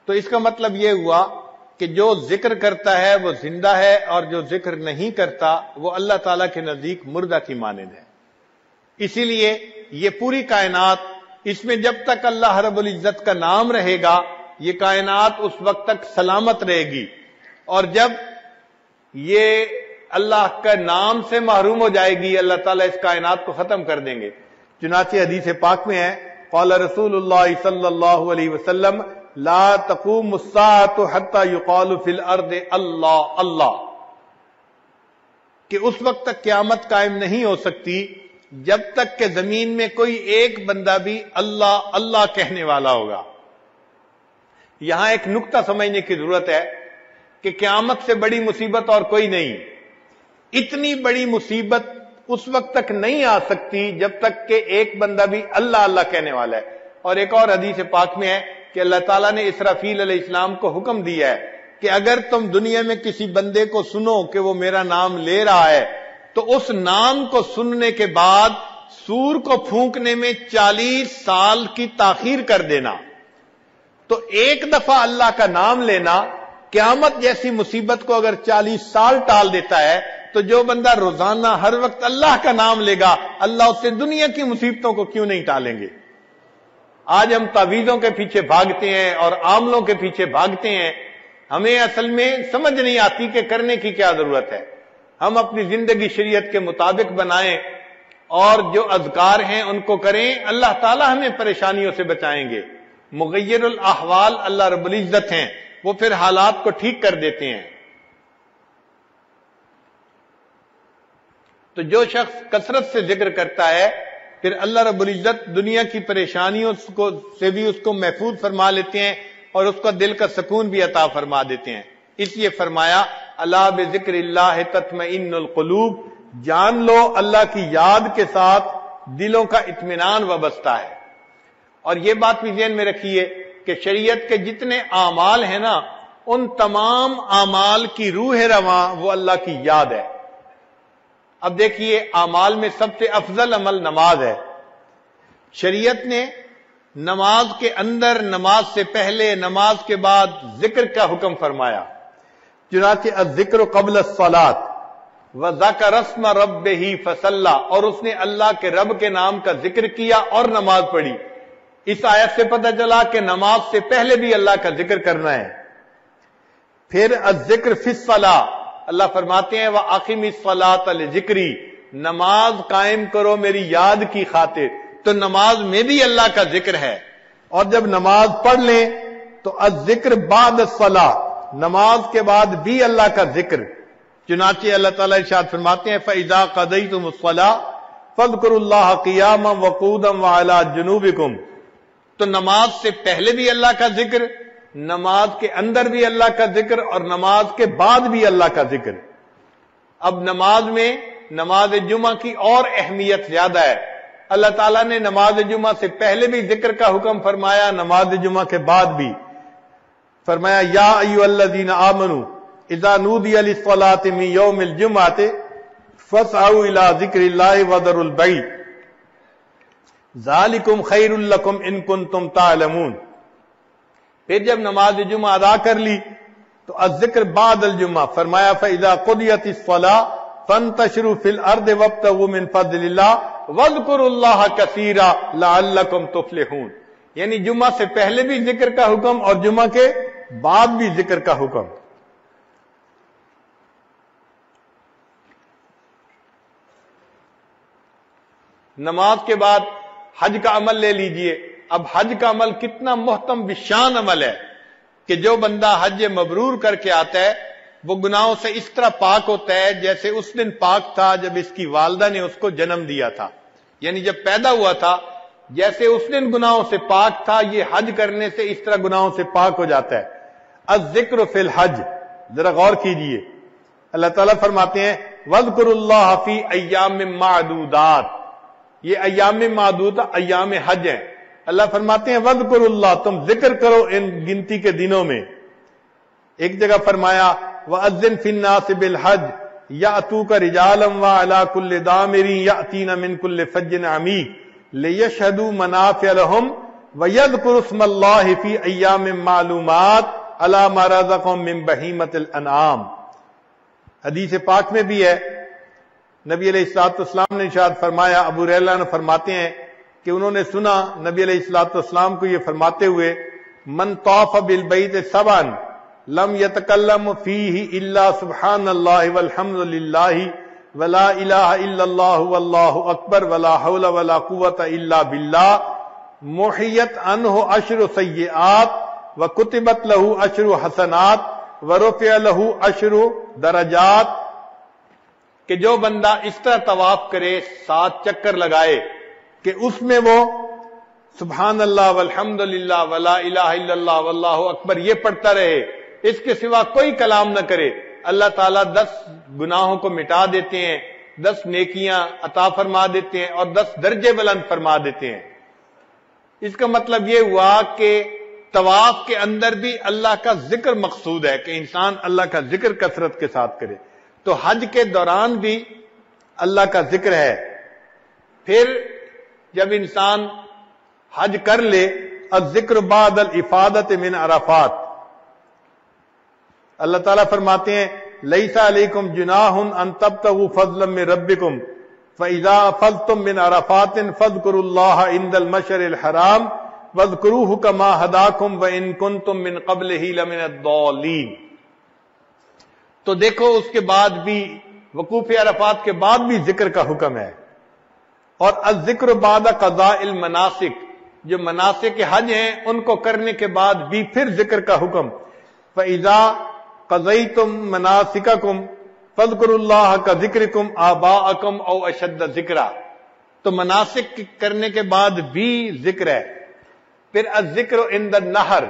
تو اس کا مطلب یہ ہوا کہ جو ذکر کرتا ہے وہ زندہ ہے، اور جو ذکر نہیں کرتا وہ اللہ تعالیٰ کے نزدیک مردہ کی مانند ہے. اسی لیے یہ پوری کائنات، اس میں جب تک اللہ رب العزت کا نام رہے گا یہ کائنات اس وقت تک سلامت رہے گی، اور جب یہ اللہ کا نام سے محروم ہو جائے گی اللہ تعالیٰ اس کائنات کو ختم کر دیں گے. چنانچہ حدیث پاک میں ہے قال رسول اللہ صلی اللہ علیہ وسلم لا تقوم الساعة حتى يقال في الارض اللہ اللہ، کہ اس وقت تک قیامت قائم نہیں ہو سکتی جب تک کہ زمین میں کوئی ایک بندہ بھی اللہ اللہ کہنے والا ہوگا. یہاں ایک نقطہ سمجھنے کی ضرورت ہے کہ قیامت سے بڑی مصیبت اور کوئی نہیں. اتنی بڑی مصیبت اس وقت تک نہیں آ سکتی جب تک کہ ایک بندہ بھی اللہ اللہ کہنے والا ہے. اور ایک اور حدیث پاک میں ہے کہ اللہ تعالیٰ نے اسرافیل علیہ السلام کو حکم دیا ہے کہ اگر تم دنیا میں کسی بندے کو سنو کہ وہ میرا نام لے رہا ہے تو اس نام کو سننے کے بعد سور کو پھونکنے میں 40 سال کی تاخیر کر دینا. تو ایک دفعہ اللہ کا نام لینا قیامت جیسی مصیبت کو اگر 40 سال ٹال دیتا ہے تو جو بندہ روزانہ ہر وقت اللہ کا نام لے گا اللہ اس سے دنیا کی مصیبتوں کو کیوں نہیں ٹالیں گے. آج ہم تعویذوں کے پیچھے بھاگتے ہیں اور عاملوں کے پیچھے بھاگتے ہیں، ہمیں اصل میں سمجھ نہیں آتی کہ کرنے کی کیا ضرورت ہے. ہم اپنی زندگی شریعت کے مطابق بنائیں اور جو اذکار ہیں ان کو کریں، اللہ تعالی ہمیں پریشانیوں سے بچائیں گے. مغیر الاحوال اللہ رب العزت ہیں، وہ پھر حالات کو ٹھیک کر دیتے ہیں. تو جو شخص کثرت سے ذکر کرتا ہے پھر اللہ رب العزت دنیا کی پریشانیوں سے بھی اس کو محفوظ فرما لیتے ہیں اور اس کا دل کا سکون بھی عطا فرما دیتے ہیں. اس لیے فرمایا الا بذکر اللہ تطمئن القلوب، جان لو اللہ کی یاد کے ساتھ دلوں کا اطمینان وابستہ ہے. اور یہ بات بھی ذہن میں رکھیے کہ شریعت کے جتنے اعمال ہیں نا، ان تمام اعمال کی روح رواں وہ اللہ کی یاد ہے. اب دیکھیے، اعمال میں سب سے افضل عمل نماز ہے. شریعت نے نماز کے اندر، نماز سے پہلے، نماز کے بعد ذکر کا حکم فرمایا. چنانچہ الذکر قبل الصلاۃ وذکر اسم ربہ فصلی، اور اس نے اللہ کے رب کے نام کا ذکر کیا اور نماز پڑھی. اس آیت سے پتہ چلا کہ نماز سے پہلے بھی اللہ کا ذکر کرنا ہے. پھر الذکر فی الصلاۃ، اللہ فرماتے ہیں وَأَقِمِ الصَّلَاةَ لِذِکْرِی، نماز قائم کرو میری یاد کی خاطر. تو نماز میں بھی اللہ کا ذکر ہے. اور جب نماز پڑھ لیں تو الذکر بعد الصلاۃ، نماز کے بعد بھی اللہ کا ذکر. چنانچہ اللہ تعالیٰ ارشاد فرماتے ہیں فَإِذَا قَضَيْتُمُ الصَّلَاةَ فَاذْكُرُوا اللَّهَ قِيَامًا وَقُعُودًا وَعَلَىٰ جُنُوبِكُمْ. تو نماز سے پہلے بھی اللہ کا ذکر، نماز کے اندر بھی اللہ کا ذکر، اور نماز کے بعد بھی اللہ کا ذکر. اب نماز میں نماز جمعہ کی اور اہمیت زیادہ ہے. اللہ تعالیٰ نے نماز جمعہ سے پہلے بھی ذکر کا حکم فرمایا، نماز جمعہ کے بعد بھی فرمایا یا ایھا الذین آمنوا اذا نودی للصلاۃ من یوم الجمعۃ فاسعوا الی ذکر اللہ وذروا البیع ذالکم خیر لکم ان کنتم تعلمون. پھر جب نماز جمعہ ادا کر لی تو الذکر بعد الجمعہ فرمایا فاذا قضیت الصلاۃ فانتشروا فی الارض وابتغوا من فضل اللہ واذکروا اللہ کثیرا لعلکم تفلحون. یعنی جمعہ سے پہلے بھی ذکر کا حکم اور جمعہ کے بعد بھی ذکر کا حکم. نماز کے بعد حج کا عمل لے لیجئے. اب حج کا عمل کتنا محتم بشان عمل ہے کہ جو بندہ حج مبرور کر کے آتا ہے وہ گناہوں سے اس طرح پاک ہوتا ہے جیسے اس دن پاک تھا جب اس کی والدہ نے اس کو جنم دیا تھا. یعنی جب پیدا ہوا تھا جیسے اس دن گناہوں سے پاک تھا، یہ حج کرنے سے اس طرح گناہوں سے پاک ہو جاتا ہے. الذکر فی الحج، ذرا غور کیجئے. اللہ تعالیٰ فرماتے ہیں وَاذْكُرُوا اللَّهَ فِي أَيَّامٍ مَّعْدُودَاتٍ. یہ ایام معدود ایام حج ہیں. اللہ فرماتے ہیں وَاذْكُرُوا اللَّهَ، تم ذکر کرو ان گنتی کے دنوں میں. ایک جگہ فرمایا وَأَذِّن فِي النَّاسِ بِالْحَجِّ يَأْتُوكَ رِجَالًا وَعَلَىٰ كُلِّ ضَامِرٍ يَأْتِينَ مِن كُلِّ فَجٍّ عَمِيقٍ لِيَشْهَدُوا مَنَافِعَ لَهُمْ وَيَذْكُرُوا اسْمَ اللَّهِ فِي أَيَّامٍ مَّعْلُومَاتٍ عَلَىٰ مَا رَزَقَهُم مِّن بَهِيمَةِ الْأَنْعَامِ. حدیث پاک میں بھی ہے، نبی علیہ الصلوۃ والسلام نے ارشاد فرمایا، ابو ہریرہ نے فرماتے ہیں کہ انہوں نے سنا نبی علیہ الصلوۃ والسلام کو یہ فرماتے ہوئے من طاف بالبیت سبعا لم یتکلم فیہ الا سبحان اللہ والحمد للہ ولا الہ الا اللہ واللہ اکبر ولا حول ولا قوۃ الا باللہ محیت عنہ عشر سیئات وکتبت لہ عشر حسنات ورفع لہ عشر درجات. کہ جو بندہ اس طرح طواف کرے، 7 چکر لگائے کہ اس میں وہ سبحان اللہ والحمد للہ ولا الہ الا اللہ واللہ اکبر یہ پڑھتا رہے، اس کے سوا کوئی کلام نہ کرے، اللہ تعالیٰ 10 گناہوں کو مٹا دیتے ہیں، 10 نیکیاں عطا فرما دیتے ہیں اور 10 درجے بلند فرما دیتے ہیں. اس کا مطلب یہ ہوا کہ طواف کے اندر بھی اللہ کا ذکر مقصود ہے کہ انسان اللہ کا ذکر کثرت کے ساتھ کرے. تو حج کے دوران بھی اللہ کا ذکر ہے. پھر جب انسان حج کر لے الذکر بعد الافادۃ من عرفات، اللہ تعالیٰ فرماتے ہیں لیس علیکم جناح ان تبتغوا فضلا من ربکم فاذا افضتم من عرفات فاذکروا اللہ عند المشعر الحرام واذکروہ کما ہداکم وان کنتم من قبلہ لمن الضالین. تو دیکھو اس کے بعد بھی وقوف عرفات کے بعد بھی ذکر کا حکم ہے. اور الذکر بعد قضاء المناسک، جو مناسک حج ہیں ان کو کرنے کے بعد بھی پھر ذکر کا حکم. فَإِذَا قَضَيْتُم مَنَاسِكَكُمْ فَاذْكُرُوا اللَّهَ كَذِكْرِكُمْ آبَاءَكُمْ أَوْ أَشَدَّ ذِكْرًا. تو مناسک کرنے کے بعد بھی ذکر ہے. پھر الذکر عند النحر،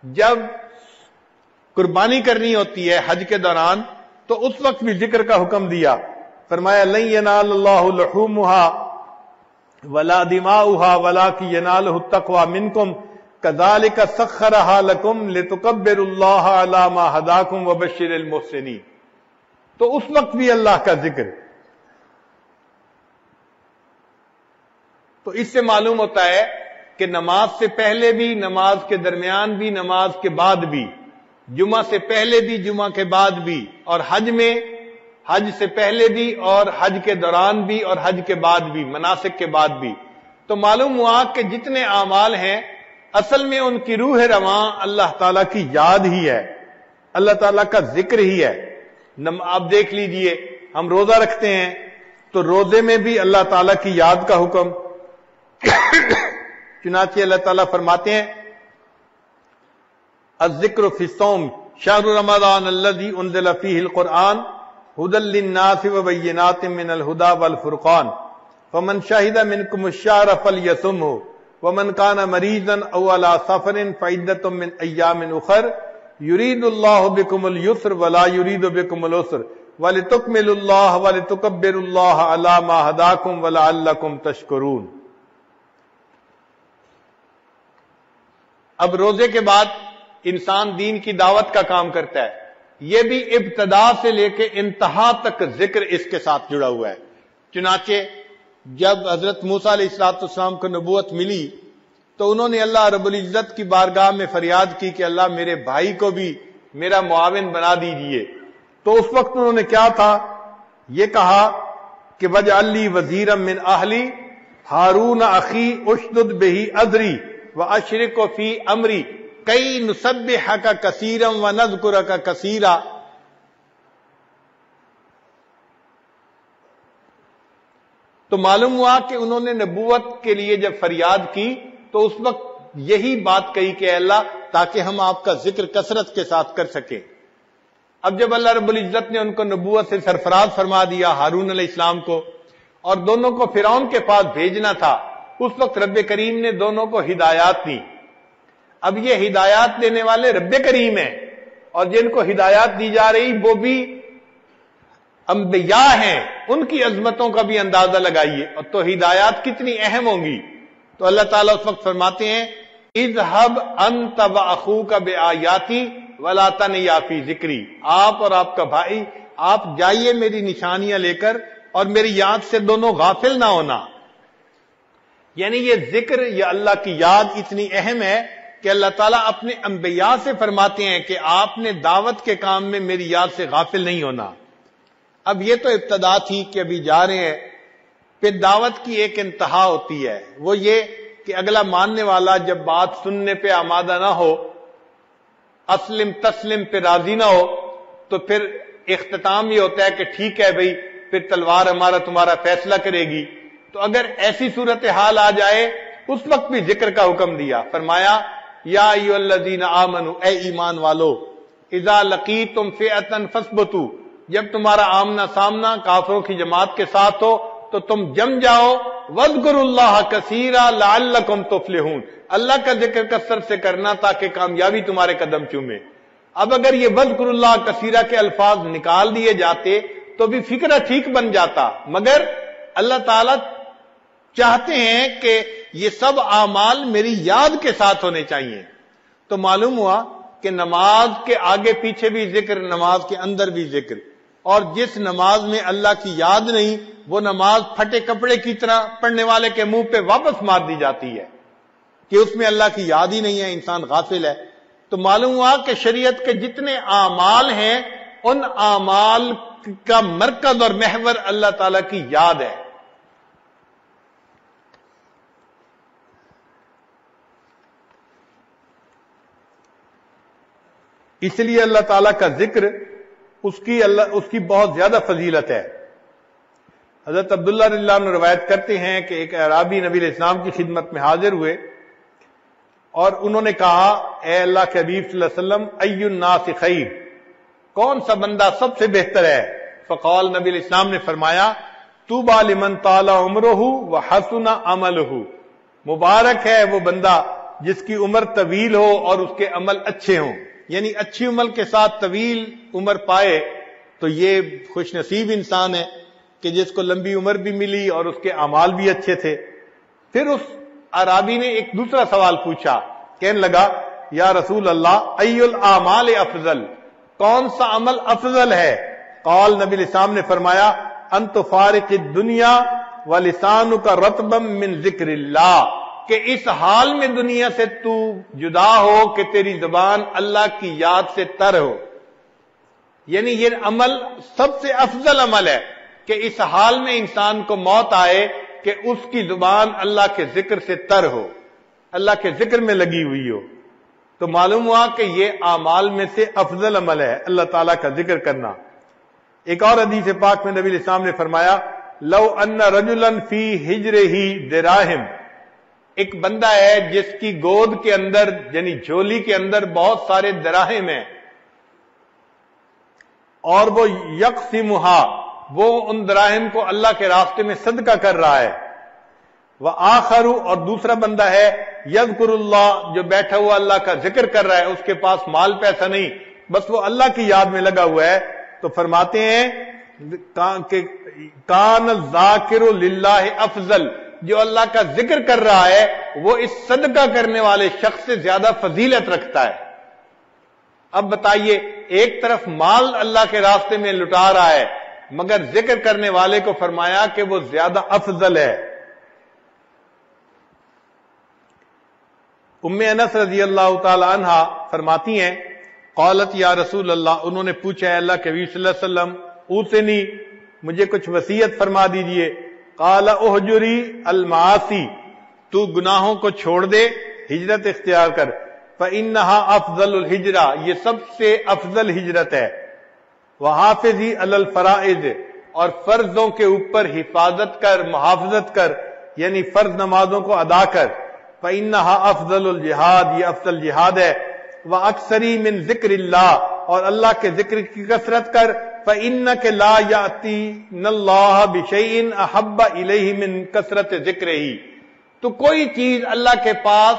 جب قربانی کرنی ہوتی ہے حج کے دوران تو اس وقت بھی ذکر کا حکم دیا. فرمایا لن ینال اللہ لحومہا ولا دماؤہا ولکن ینالہ التقوی منکم کذالک سخرہا لکم لتکبروا اللہ علی ما ہداکم وبشر المحسنین. تو اس وقت بھی اللہ کا ذکر. تو اس سے معلوم ہوتا ہے کہ نماز سے پہلے بھی، نماز کے درمیان بھی، نماز کے بعد بھی، جمعہ سے پہلے بھی، جمعہ کے بعد بھی، اور حج میں، حج سے پہلے بھی اور حج کے دوران بھی اور حج کے بعد بھی، مناسک کے بعد بھی. تو معلوم ہوا کہ جتنے اعمال ہیں اصل میں ان کی روح رواں اللہ تعالیٰ کی یاد ہی ہے، اللہ تعالیٰ کا ذکر ہی ہے. آپ دیکھ لیجئے، ہم روزہ رکھتے ہیں تو روزے میں بھی اللہ تعالیٰ کی یاد کا حکم. چنانچہ اللہ تعالیٰ فرماتے ہیں الذکر فی الصوم شہر رمضان الذی انزل فیہ القرآن ھدی للناس وبینات من الھدی والفرقان فمن شہد منکم الشہر فلیصمہ ومن کان مریضا او علی سفر فعدۃ من ایام اخر یرید اللہ بکم اليسر ولا یرید بکم العسر ولتکملوا اللہ ولتکبروا اللہ علی ما ھداکم ولعلکم تشکرون. اب روزے کے بعد انسان دین کی دعوت کا کام کرتا ہے. یہ بھی ابتدا سے لے کے انتہا تک ذکر اس کے ساتھ جڑا ہوا ہے. چنانچہ جب حضرت موسیٰ علیہ السلام کو نبوت ملی تو انہوں نے اللہ رب العزت کی بارگاہ میں فریاد کی کہ اللہ میرے بھائی کو بھی میرا معاون بنا دیجئے. تو اس وقت انہوں نے کیا تھا؟ یہ کہا کہ وَاجْعَل لِّي وَزِيرًا مِّنْ أَهْلِي هَارُونَ أَخِي أُشْدُدْ بِهِ أَزْرِي وَأَشْرِكْهُ فِي أَمْرِي كَيْ نُسَبِّحَكَ كَثِيرًا وَنَذْكُرَكَ كَثِيرًا. تو معلوم ہوا کہ انہوں نے نبوت کے لیے جب فریاد کی تو اس وقت یہی بات کہی کہ اے اللہ تاکہ ہم آپ کا ذکر کثرت کے ساتھ کر سکیں. اب جب اللہ رب العزت نے ان کو نبوت سے سرفراز فرما دیا ہارون علیہ السلام کو، اور دونوں کو فرعون کے پاس بھیجنا تھا، اس وقت رب کریم نے دونوں کو ہدایات دی. اب یہ ہدایات دینے والے رب کریم ہیں، اور جن کو ہدایات دی جا رہی وہ بھی انبیاء ہیں. ان کی عظمتوں کا بھی اندازہ لگائیے، اور تو ہدایات کتنی اہم ہوں گی. تو اللہ تعالیٰ اس وقت فرماتے ہیں اذهب انت واخوک بآیاتی ولا تنیا فی ذکری. آپ اور آپ کا بھائی آپ جائیے میری نشانیاں لے کر، اور میری یاد سے دونوں غافل نہ ہونا. یعنی یہ ذکر، یہ اللہ کی یاد اتنی اہم ہے کہ اللہ تعالیٰ اپنے انبیاء سے فرماتے ہیں کہ آپ نے دعوت کے کام میں میری یاد سے غافل نہیں ہونا. اب یہ تو ابتدا تھی کہ ابھی جا رہے ہیں، پھر دعوت کی ایک انتہا ہوتی ہے، وہ یہ کہ اگلا ماننے والا جب بات سننے پہ آمادہ نہ ہو، اسلم تسلم پہ راضی نہ ہو، تو پھر اختتام یہ ہوتا ہے کہ ٹھیک ہے بھئی پھر تلوار ہمارا تمہارا فیصلہ کرے گی. تو اگر ایسی صورتحال آ جائے اس وقت بھی ذکر کا حکم دیا. فرمایا یا ایھا الذین آمنوا، اے ایمان والو، اذا لقیتم فئۃ فاثبتوا، جب تمہارا آمنا سامنا کافروں کی جماعت کے ساتھ ہو تو تم جم جاؤ. واذکروا اللہ کثیرا لعلکم تفلحون، اللہ کا ذکر کثرت سے کرنا تاکہ کامیابی تمہارے قدم چومے. اب اگر یہ واذکروا اللہ کثیرا کے الفاظ نکال دیے جاتے تو بھی فکرہ ٹھیک بن جاتا، مگر اللہ تعالیٰ چاہتے ہیں کہ یہ سب اعمال میری یاد کے ساتھ ہونے چاہیے. تو معلوم ہوا کہ نماز کے آگے پیچھے بھی ذکر، نماز کے اندر بھی ذکر. اور جس نماز میں اللہ کی یاد نہیں، وہ نماز پھٹے کپڑے کی طرح پڑھنے والے کے منہ پہ واپس مار دی جاتی ہے کہ اس میں اللہ کی یاد ہی نہیں ہے، انسان غافل ہے. تو معلوم ہوا کہ شریعت کے جتنے اعمال ہیں ان اعمال کا مرکز اور محور اللہ تعالیٰ کی یاد ہے. اس لیے اللہ تعالیٰ کا ذکر اس کی بہت زیادہ فضیلت ہے. حضرت عبداللہ رضی اللہ عنہ روایت کرتے ہیں کہ ایک اعرابی نبی علیہ السلام کی خدمت میں حاضر ہوئے اور انہوں نے کہا اے اللہ کے حبیب صلی اللہ علیہ وسلم ای الناس خیر، کون سا بندہ سب سے بہتر ہے؟ فقال، نبی علیہ السلام نے فرمایا طوبی لمن طال عمرہ وحسن عملہ، مبارک ہے وہ بندہ جس کی عمر طویل ہو اور اس کے عمل اچھے ہوں. یعنی اچھی عمل کے ساتھ طویل عمر پائے تو یہ خوش نصیب انسان ہے. کہ جس کو لمبی عمر بھی ملی اور اس کے اعمال بھی اچھے تھے۔ پھر اس اعرابی نے ایک دوسرا سوال پوچھا، کہنے لگا یا رسول اللہ ای الاعمال افضل، کون سا عمل افضل ہے؟ قال نبی علیہ السلام نے فرمایا ان تفارق الدنیا ولسانک رطبا من ذکر اللہ، کہ اس حال میں دنیا سے تو جدا ہو کہ تیری زبان اللہ کی یاد سے تر ہو۔ یعنی یہ عمل سب سے افضل عمل ہے کہ اس حال میں انسان کو موت آئے کہ اس کی زبان اللہ کے ذکر سے تر ہو، اللہ کے ذکر میں لگی ہوئی ہو۔ تو معلوم ہوا کہ یہ اعمال میں سے افضل عمل ہے اللہ تعالیٰ کا ذکر کرنا۔ ایک اور حدیث پاک میں نبی علیہ السلام نے فرمایا لو ان رجلا فی حجرہ دراہم، ایک بندہ ہے جس کی گود کے اندر یعنی جھولی کے اندر بہت سارے دراہم ہیں، اور وہ یقسمھا، وہ ان دراہم کو اللہ کے راستے میں صدقہ کر رہا ہے، وآخر، اور دوسرا بندہ ہے یذکر اللہ، جو بیٹھا ہوا اللہ کا ذکر کر رہا ہے، اس کے پاس مال پیسہ نہیں، بس وہ اللہ کی یاد میں لگا ہوا ہے، تو فرماتے ہیں کہ کان الذاکر للہ افضل، جو اللہ کا ذکر کر رہا ہے وہ اس صدقہ کرنے والے شخص سے زیادہ فضیلت رکھتا ہے۔ اب بتائیے، ایک طرف مال اللہ کے راستے میں لٹا رہا ہے، مگر ذکر کرنے والے کو فرمایا کہ وہ زیادہ افضل ہے۔ ام انس رضی اللہ تعالی عنہ فرماتی ہیں قالت یا رسول اللہ، انہوں نے پوچھا ہے اللہ کے نبی صلی اللہ علیہ وسلم اوصنی، مجھے کچھ وصیت فرما دیجئے۔ قال اہجری المعاصی، تو گناہوں کو چھوڑ دے، ہجرت اختیار کر، فإنها افضل الہجرہ، یہ سب سے افضل ہجرت ہے، وحافظی علی الفرائض، اور فرضوں کے اوپر حفاظت کر، محافظت کر، یعنی فرض نمازوں کو ادا کر، فإنها افضل الجہاد، یہ افضل جہاد ہے، وأکثری من ذکر اللہ، اور اللہ کے ذکر کی کثرت کر، فإنک لا یأتین اللہ بشیء احب الیہ من کثرت ذکرہ، تو کوئی چیز اللہ کے پاس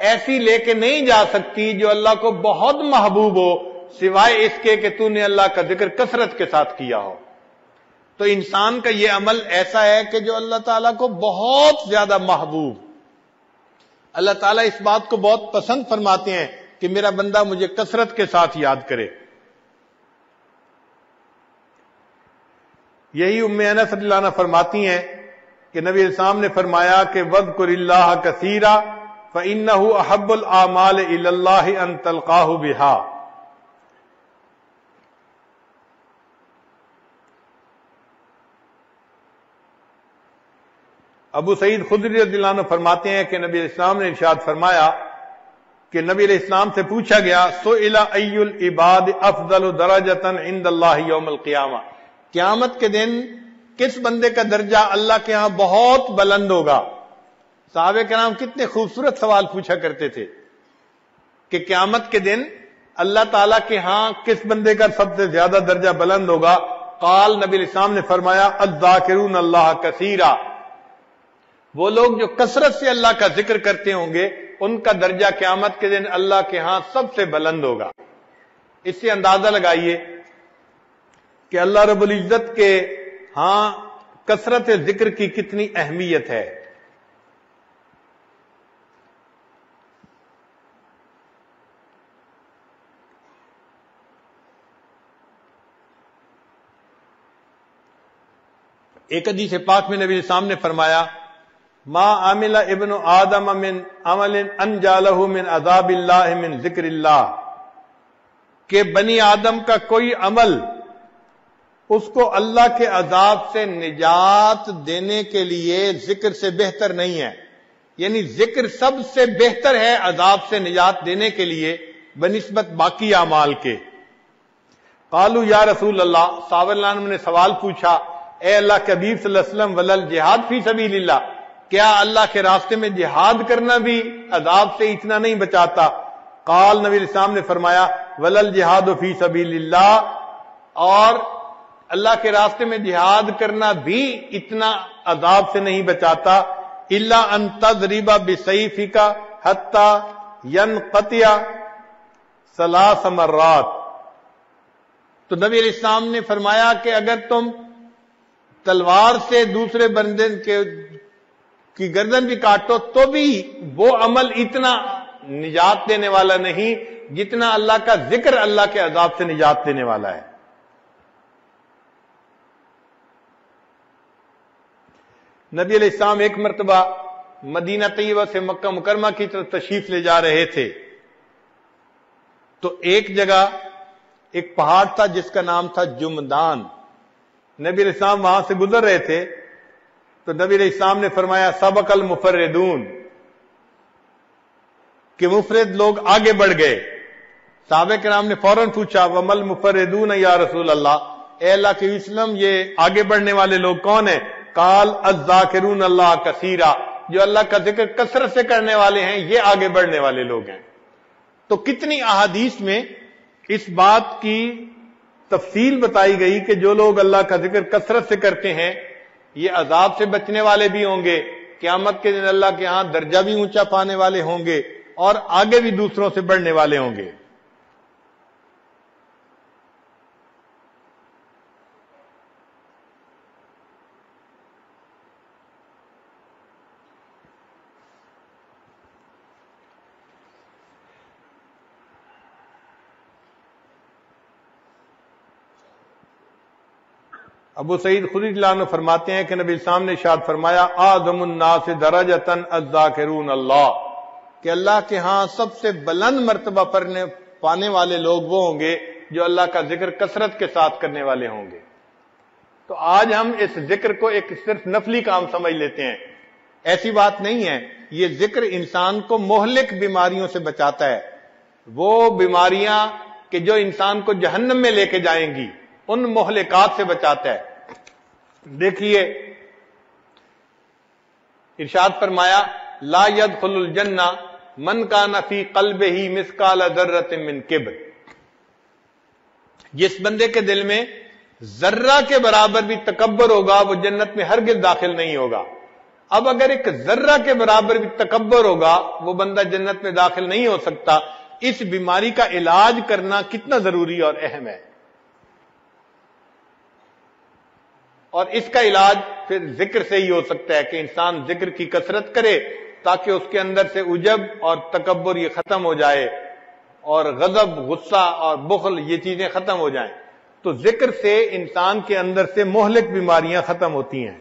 ایسی لے کے نہیں جا سکتی جو اللہ کو بہت محبوب ہو سوائے اس کے کہ تو نے اللہ کا ذکر کثرت کے ساتھ کیا ہو۔ تو انسان کا یہ عمل ایسا ہے کہ جو اللہ تعالیٰ کو بہت زیادہ محبوب، اللہ تعالیٰ اس بات کو بہت پسند فرماتے ہیں کہ میرا بندہ مجھے کثرت کے ساتھ یاد کرے۔ یہی ام انس رضی اللہ عنہ فرماتی ہیں کہ نبی علیہ السلام نے فرمایا کہ وَاذْكُرِ اللَّهَ كَثِيرًا فَإِنَّهُ أَحَبُّ الْأَعْمَالِ إِلَى اللَّهِ أَن تَلْقَاهُ بِهَا۔ ابو سعید خدری رضی اللہ عنہ فرماتے ہیں کہ نبی علیہ السلام نے ارشاد فرمایا کہ نبی علیہ السلام سے پوچھا گیا سئل ای العباد افضل درجۃ عند اللہ یوم القیامہ، قیامت کے دن کس بندے کا درجہ اللہ کے ہاں بہت بلند ہوگا؟ صحابہ کرام کتنے خوبصورت سوال پوچھا کرتے تھے کہ قیامت کے دن اللہ تعالیٰ کے ہاں کس بندے کا سب سے زیادہ درجہ بلند ہوگا؟ قال، نبی علیہ السلام نے فرمایا الذاکرون اللہ کثیرا، وہ لوگ جو کثرت سے اللہ کا ذکر کرتے ہوں گے ان کا درجہ قیامت کے دن اللہ کے ہاں سب سے بلند ہوگا۔ اس سے اندازہ لگائیے کہ اللہ رب العزت کے ہاں کثرت ذکر کی کتنی اہمیت ہے۔ ایک حدیث پاک میں نبی السلام نے فرمایا ما عمل ابن آدم من عمل انجالہ من عذاب اللہ من ذکر اللہ، کہ بنی آدم کا کوئی عمل اس کو اللہ کے عذاب سے نجات دینے کے لیے ذکر سے بہتر نہیں ہے، یعنی ذکر سب سے بہتر ہے عذاب سے نجات دینے کے لیے بنسبت باقی اعمال کے۔ قالوا یا رسول اللہ، صحابہ نے سوال پوچھا اے اللہ کے حبیب صلی اللہ علیہ وسلم ولل جہاد فی سبیل اللہ، کیا اللہ کے راستے میں جہاد کرنا بھی عذاب سے اتنا نہیں بچاتا؟ قال، نبی علیہ السلام نے فرمایا ولل جہاد فی سبیل اللہ، اور اللہ کے راستے میں جہاد کرنا بھی اتنا عذاب سے نہیں بچاتا، الا ان تضرب بسیفک حتی ینقطع 3 مرات۔ تو نبی علیہ السلام نے فرمایا کہ اگر تم تلوار سے دوسرے بندے کی گردن بھی کاٹو تو بھی وہ عمل اتنا نجات دینے والا نہیں جتنا اللہ کا ذکر اللہ کے عذاب سے نجات دینے والا ہے۔ نبی علیہ السلام ایک مرتبہ مدینہ طیبہ سے مکہ مکرمہ کی طرف تشریف لے جا رہے تھے، تو ایک جگہ ایک پہاڑ تھا جس کا نام تھا جمدان۔ نبی علیہ السلام وہاں سے گزر رہے تھے تو نبی علیہ السلام نے فرمایا سبق المفردون، کہ مفرد لوگ آگے بڑھ گئے۔ صحابہ کرام نے فوراً پوچھا ومل مفردون یا رسول اللہ، اے اللہ کے وسلم یہ آگے بڑھنے والے لوگ کون ہیں؟ قال الذاکرون اللہ کثیرا، جو اللہ کا ذکر کثرت سے کرنے والے ہیں یہ آگے بڑھنے والے لوگ ہیں۔ تو کتنی احادیث میں اس بات کی تفصیل بتائی گئی کہ جو لوگ اللہ کا ذکر کثرت سے کرتے ہیں یہ عذاب سے بچنے والے بھی ہوں گے، قیامت کے دن اللہ کے ہاں درجہ بھی اونچا پانے والے ہوں گے اور آگے بھی دوسروں سے بڑھنے والے ہوں گے۔ ابو سعید خدری اللہ عنہ فرماتے ہیں کہ نبی السلام نے ارشاد فرمایا اعظم الناس درجۃ الذاکرون اللہ، کہ اللہ کے ہاں سب سے بلند مرتبہ پانے والے لوگ وہ ہوں گے جو اللہ کا ذکر کثرت کے ساتھ کرنے والے ہوں گے۔ تو آج ہم اس ذکر کو ایک صرف نفلی کام سمجھ لیتے ہیں، ایسی بات نہیں ہے۔ یہ ذکر انسان کو مہلک بیماریوں سے بچاتا ہے، وہ بیماریاں کہ جو انسان کو جہنم میں لے کے جائیں گی ان مہلکات سے بچاتا ہے۔ دیکھیے ارشاد فرمایا لا يدخل الجنہ من کان فی قلبہ مثقال ذرۃ من کبر، جس بندے کے دل میں ذرہ کے برابر بھی تکبر ہوگا وہ جنت میں ہرگز داخل نہیں ہوگا۔ اب اگر ایک ذرہ کے برابر بھی تکبر ہوگا وہ بندہ جنت میں داخل نہیں ہو سکتا۔ اس بیماری کا علاج کرنا کتنا ضروری اور اہم ہے، اور اس کا علاج پھر ذکر سے ہی ہو سکتا ہے کہ انسان ذکر کی کثرت کرے تاکہ اس کے اندر سے عجب اور تکبر یہ ختم ہو جائے اور غضب، غصہ اور بخل یہ چیزیں ختم ہو جائیں۔ تو ذکر سے انسان کے اندر سے مہلک بیماریاں ختم ہوتی ہیں۔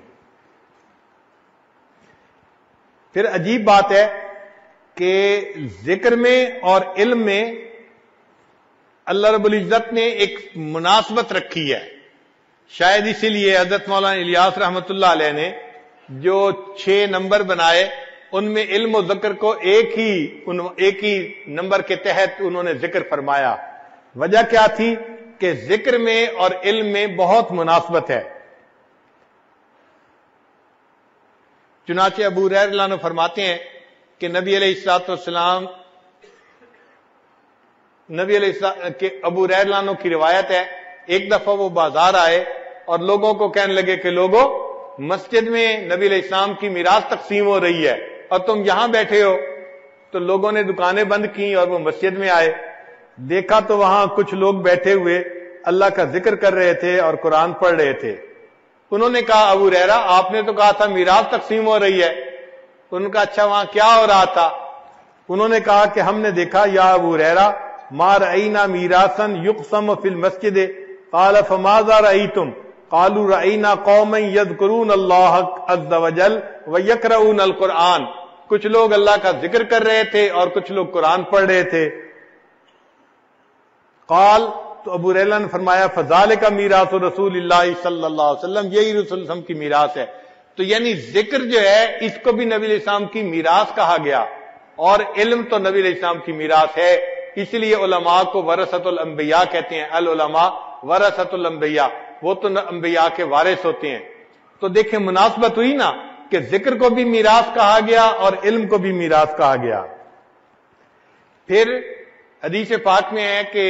پھر عجیب بات ہے کہ ذکر میں اور علم میں اللہ رب العزت نے ایک مناسبت رکھی ہے۔ شاید اسی لیے حضرت مولانا الیاس رحمت اللہ علیہ نے جو 6 نمبر بنائے ان میں علم و ذکر کو ایک ہی نمبر کے تحت انہوں نے ذکر فرمایا۔ وجہ کیا تھی کہ ذکر میں اور علم میں بہت مناسبت ہے۔ چنانچہ ابو ہریرہ رضی اللہ عنہ فرماتے ہیں کہ نبی علیہ الصلوۃ والسلام کہ ابو ہریرہ رضی اللہ عنہ کی روایت ہے ایک دفعہ وہ بازار آئے اور لوگوں کو کہنے لگے کہ لوگوں مسجد میں نبی علیہ السلام کی میراث تقسیم ہو رہی ہے اور تم یہاں بیٹھے ہو۔ تو لوگوں نے دکانیں بند کی اور وہ مسجد میں آئے، دیکھا تو وہاں کچھ لوگ بیٹھے ہوئے اللہ کا ذکر کر رہے تھے اور قرآن پڑھ رہے تھے۔ انہوں نے کہا ابو ہریرہ آپ نے تو کہا تھا میراث تقسیم ہو رہی ہے۔ ان کا اچھا وہاں کیا ہو رہا تھا؟ انہوں نے کہا کہ ہم نے دیکھا یا ابو ہریرہ ما رأینا میراثا یقسم فی المسجد قال فماذا رأیتم قالوا رأینا قوما یذکرون اللہ عز وجل ویقرؤون القرآن، کچھ لوگ اللہ کا ذکر کر رہے تھے اور کچھ لوگ قرآن پڑھ رہے تھے۔ قال تو ابو ہریرہ نے فرمایا فذالک میراث رسول اللہ صلی اللہ علیہ وسلم، یہی رسول اللہ علیہ وسلم کی میراث ہے۔ تو یعنی ذکر جو ہے اس کو بھی نبی علیہ السلام کی میراث کہا گیا، اور علم تو نبی علیہ السلام کی میراث ہے۔ اس لیے علماء کو ورثۃ الانبیاء کہتے ہیں، العلماء ورثۃ الانبیاء، وہ تو انبیاء کے وارث ہوتے ہیں۔ تو دیکھیں مناسبت ہوئی نا کہ ذکر کو بھی میراث کہا گیا اور علم کو بھی میراث کہا گیا۔ پھر حدیث پاک میں ہے کہ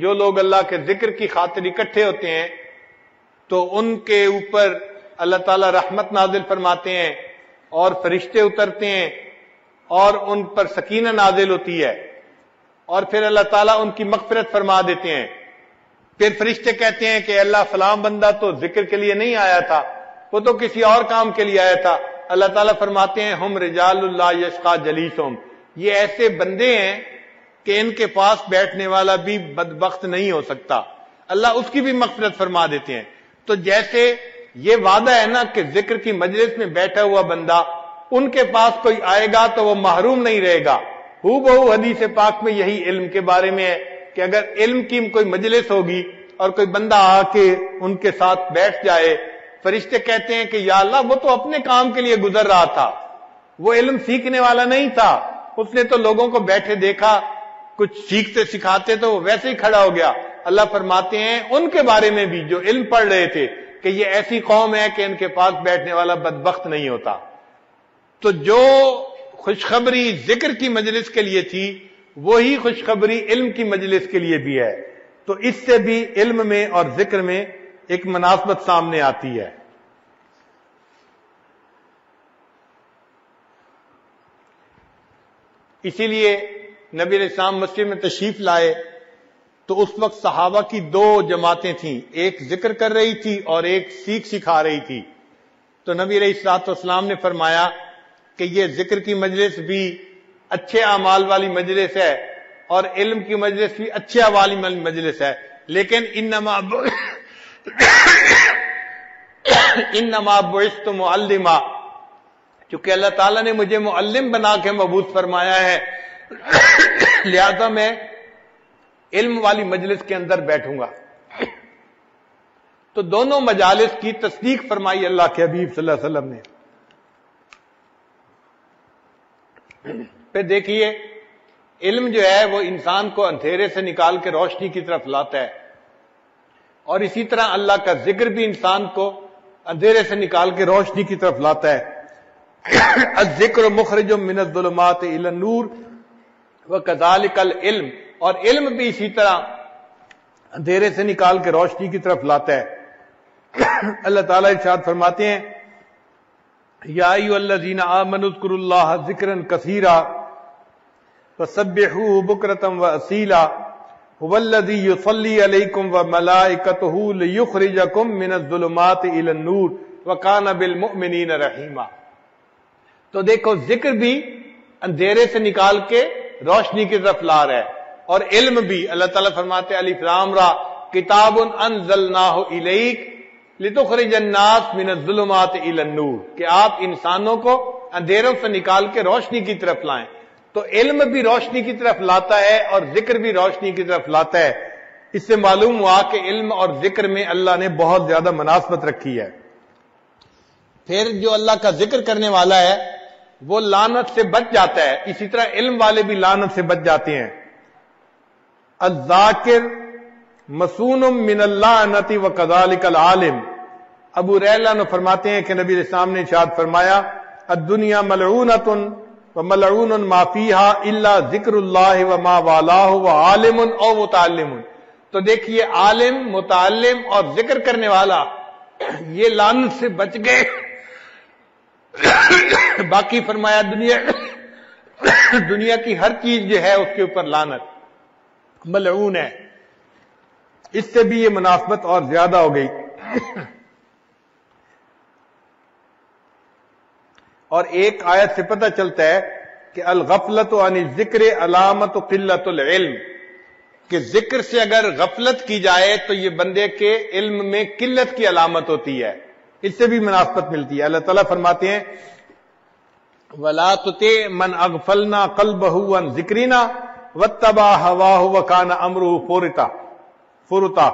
جو لوگ اللہ کے ذکر کی خاطر اکٹھے ہوتے ہیں تو ان کے اوپر اللہ تعالی رحمت نازل فرماتے ہیں اور فرشتے اترتے ہیں اور ان پر سکینہ نازل ہوتی ہے، اور پھر اللہ تعالیٰ ان کی مغفرت فرما دیتے ہیں۔ پھر فرشتے کہتے ہیں کہ اللہ فلاں بندہ تو ذکر کے لیے نہیں آیا تھا، وہ تو کسی اور کام کے لیے آیا تھا. اللہ تعالیٰ فرماتے ہیں ہم رجال اللہ یشقا جلیسہم، یہ ایسے بندے ہیں کہ ان کے پاس بیٹھنے والا بھی بدبخت نہیں ہو سکتا. اللہ اس کی بھی مغفرت فرما دیتے ہیں. تو جیسے یہ وعدہ ہے نا کہ ذکر کی مجلس میں بیٹھا ہوا بندہ، ان کے پاس کوئی آئے گا تو وہ محروم نہیں رہے گا. ہو بہو حدیث پاک میں یہی علم کے بارے میں ہے کہ اگر علم کی کوئی مجلس ہوگی اور کوئی بندہ آ کے ان کے ساتھ بیٹھ جائے، فرشتے کہتے ہیں کہ یا اللہ وہ تو اپنے کام کے لیے گزر رہا تھا، وہ علم سیکھنے والا نہیں تھا، اس نے تو لوگوں کو بیٹھے دیکھا کچھ سیکھتے سکھاتے تو وہ ویسے ہی کھڑا ہو گیا. اللہ فرماتے ہیں ان کے بارے میں بھی جو علم پڑھ رہے تھے کہ یہ ایسی قوم ہے کہ ان کے پاس بیٹھنے والا بدبخت نہیں ہوتا. تو جو خوشخبری ذکر کی مجلس کے لیے تھی وہی خوشخبری علم کی مجلس کے لیے بھی ہے. تو اس سے بھی علم میں اور ذکر میں ایک مناسبت سامنے آتی ہے. اسی لیے نبی علیہ السلام مسجد میں تشریف لائے تو اس وقت صحابہ کی دو جماعتیں تھیں، ایک ذکر کر رہی تھی اور ایک سیکھ سکھا رہی تھی. تو نبی علیہ الصلوۃ والسلام نے فرمایا کہ یہ ذکر کی مجلس بھی اچھے اعمال والی مجلس ہے اور علم کی مجلس بھی اچھے اعمال والی مجلس ہے، لیکن انما بعثت معلما، چونکہ اللہ تعالیٰ نے مجھے معلم بنا کے مبعوث فرمایا ہے، لہذا میں علم والی مجلس کے اندر بیٹھوں گا. تو دونوں مجالس کی تصدیق فرمائی اللہ کے حبیب صلی اللہ علیہ وسلم نے. پھر دیکھیے علم جو ہے وہ انسان کو اندھیرے سے نکال کے روشنی کی طرف لاتا ہے، اور اسی طرح اللہ کا ذکر بھی انسان کو اندھیرے سے نکال کے روشنی کی طرف لاتا ہے. الذکر مخرج من الظلمات الی النور وکذالک العلم، اور علم بھی اسی طرح اندھیرے سے نکال کے روشنی کی طرف لاتا ہے. اللہ تعالیٰ ارشاد فرماتے ہیں یا ایھا الذین آمنوا اذکروا اللہ ذکرا کثیرا فسبحوہ بکرۃ واصیلا هو الذی یصلی علیکم وملائکتہ لیخرجکم من الظلمات الی النور وکان بالمؤمنین رحیما. تو دیکھو ذکر بھی اندھیرے سے نکال کے روشنی کی طرف لا رہا ہے، اور علم بھی. اللہ تعالیٰ فرماتے ہیں الف لام را کتاب انزلناہ الیک لتخرج الناس من الظلمات الی النور، کہ آپ انسانوں کو اندھیروں سے نکال کے روشنی کی طرف لائیں. تو علم بھی روشنی کی طرف لاتا ہے اور ذکر بھی روشنی کی طرف لاتا ہے. اس سے معلوم ہوا کہ علم اور ذکر میں اللہ نے بہت زیادہ مناسبت رکھی ہے. پھر جو اللہ کا ذکر کرنے والا ہے وہ لعنت سے بچ جاتا ہے، اسی طرح علم والے بھی لعنت سے بچ جاتے ہیں. الذاکر مسون من اللعنت وکذالک العالم. ابو ریلہ نے فرماتے ہیں کہ نبی علیہ السلام نے ارشاد فرمایا الدنیا ملعونۃ وملعون ما فیہا الا ذکر اللہ وما والاہ وعالم او متعلم. تو دیکھیے عالم، متعلم اور ذکر کرنے والا یہ لعنت سے بچ گئے. باقی فرمایا دنیا کی ہر چیز جو ہے اس کے اوپر لعنت ملعون ہے. اس سے بھی یہ مناسبت اور زیادہ ہو گئی. اور ایک آیت سے پتہ چلتا ہے کہ الغفلت عن الذکر علامت قلت العلم، کہ ذکر سے اگر غفلت کی جائے تو یہ بندے کے علم میں قلت کی علامت ہوتی ہے. اس سے بھی مناسبت ملتی ہے. اللہ تعالیٰ فرماتے ہیں وَلَا تُطِعْ مَنْ أَغْفَلْنَا قَلْبَهُ عَنْ ذِكْرِنَا وَاتَّبَعَ هَوَاهُ وَكَانَ أَمْرُهُ فُرُطًا.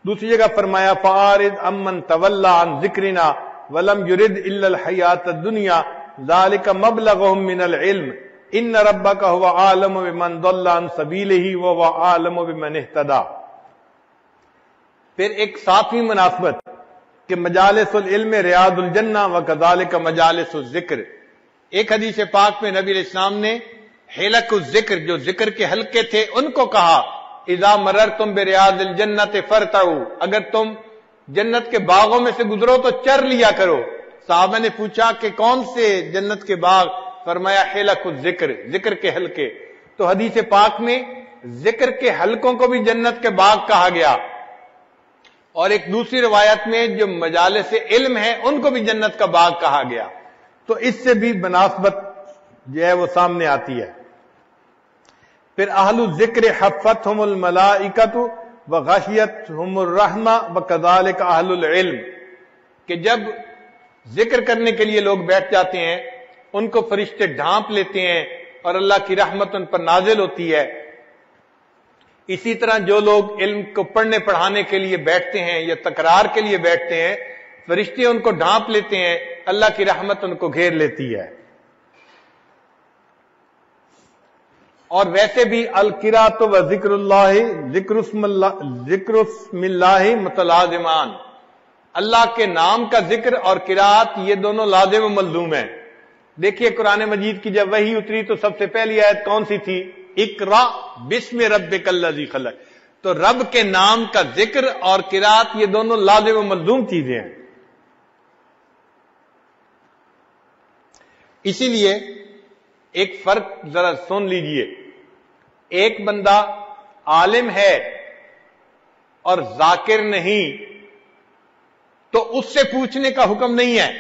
دوسری جگہ فرمایا فَأَعْرِضْ عَمَّنْ تَوَلَّىٰ عَنْ ذِكْرِنَا وَلَمْ يُرِدْ إِلَّا الْحَيَاةَ الدُّنْيَا ذَلِكَ مَبْلَغُهُم مِّنَ الْعِلْمِ إِنَّ رَبَّكَ هُوَ أَعْلَمُ بِمَنْ ضَلَّ عَنْ سَبِيلِهِ وَهُوَ أَعْلَمُ بِمَنِ اهْتَدَىٰ. پھر ایک ساتویں مناسبت کہ مجالس العلم ریاض الجنہ وکذالک مجالس الذکر. ایک حدیث پاک میں نبی علیہ السلام نے حلق الذکر، جو ذکر کے حلقے تھے، ان کو کہا اذا مررتم بریاض الجنۃ فرتعوا، اگر تم جنت کے باغوں میں سے گزرو تو چر لیا کرو. صحابہ نے پوچھا کہ کون سے جنت کے باغ؟ فرمایا حلق الذکر، ذکر کے حلقے. تو حدیث پاک میں ذکر کے حلقوں کو بھی جنت کے باغ کہا گیا. اور ایک دوسری روایت میں جو مجالس علم ہیں ان کو بھی جنت کا باغ کہا گیا. تو اس سے بھی مناسبت جو ہے وہ سامنے آتی ہے. پھر اہل الذکر حفتہم الملائکۃ وغشیتہم الرحمہ وکذالک اہل العلم، کہ جب ذکر کرنے کے لیے لوگ بیٹھ جاتے ہیں ان کو فرشتے ڈھانپ لیتے ہیں اور اللہ کی رحمت ان پر نازل ہوتی ہے. اسی طرح جو لوگ علم کو پڑھنے پڑھانے کے لیے بیٹھتے ہیں یا تکرار کے لیے بیٹھتے ہیں، فرشتے ان کو ڈھانپ لیتے ہیں، اللہ کی رحمت ان کو گھیر لیتی ہے. اور ویسے بھی القراءۃ و ذکر اللہ ذکر اسم اللہ متلازمان، اللہ کے نام کا ذکر اور قراءت یہ دونوں لازم و ملزوم ہیں. دیکھیے قرآن مجید کی جب وحی اتری تو سب سے پہلی آیت کون سی تھی؟ اقرا بسم ربک الذی خلق. تو رب کے نام کا ذکر اور قراءت یہ دونوں لازم و ملزوم چیزیں ہیں. اسی لیے ایک فرق ذرا سن لیجئے، ایک بندہ عالم ہے اور ذاکر نہیں تو اس سے پوچھنے کا حکم نہیں ہے.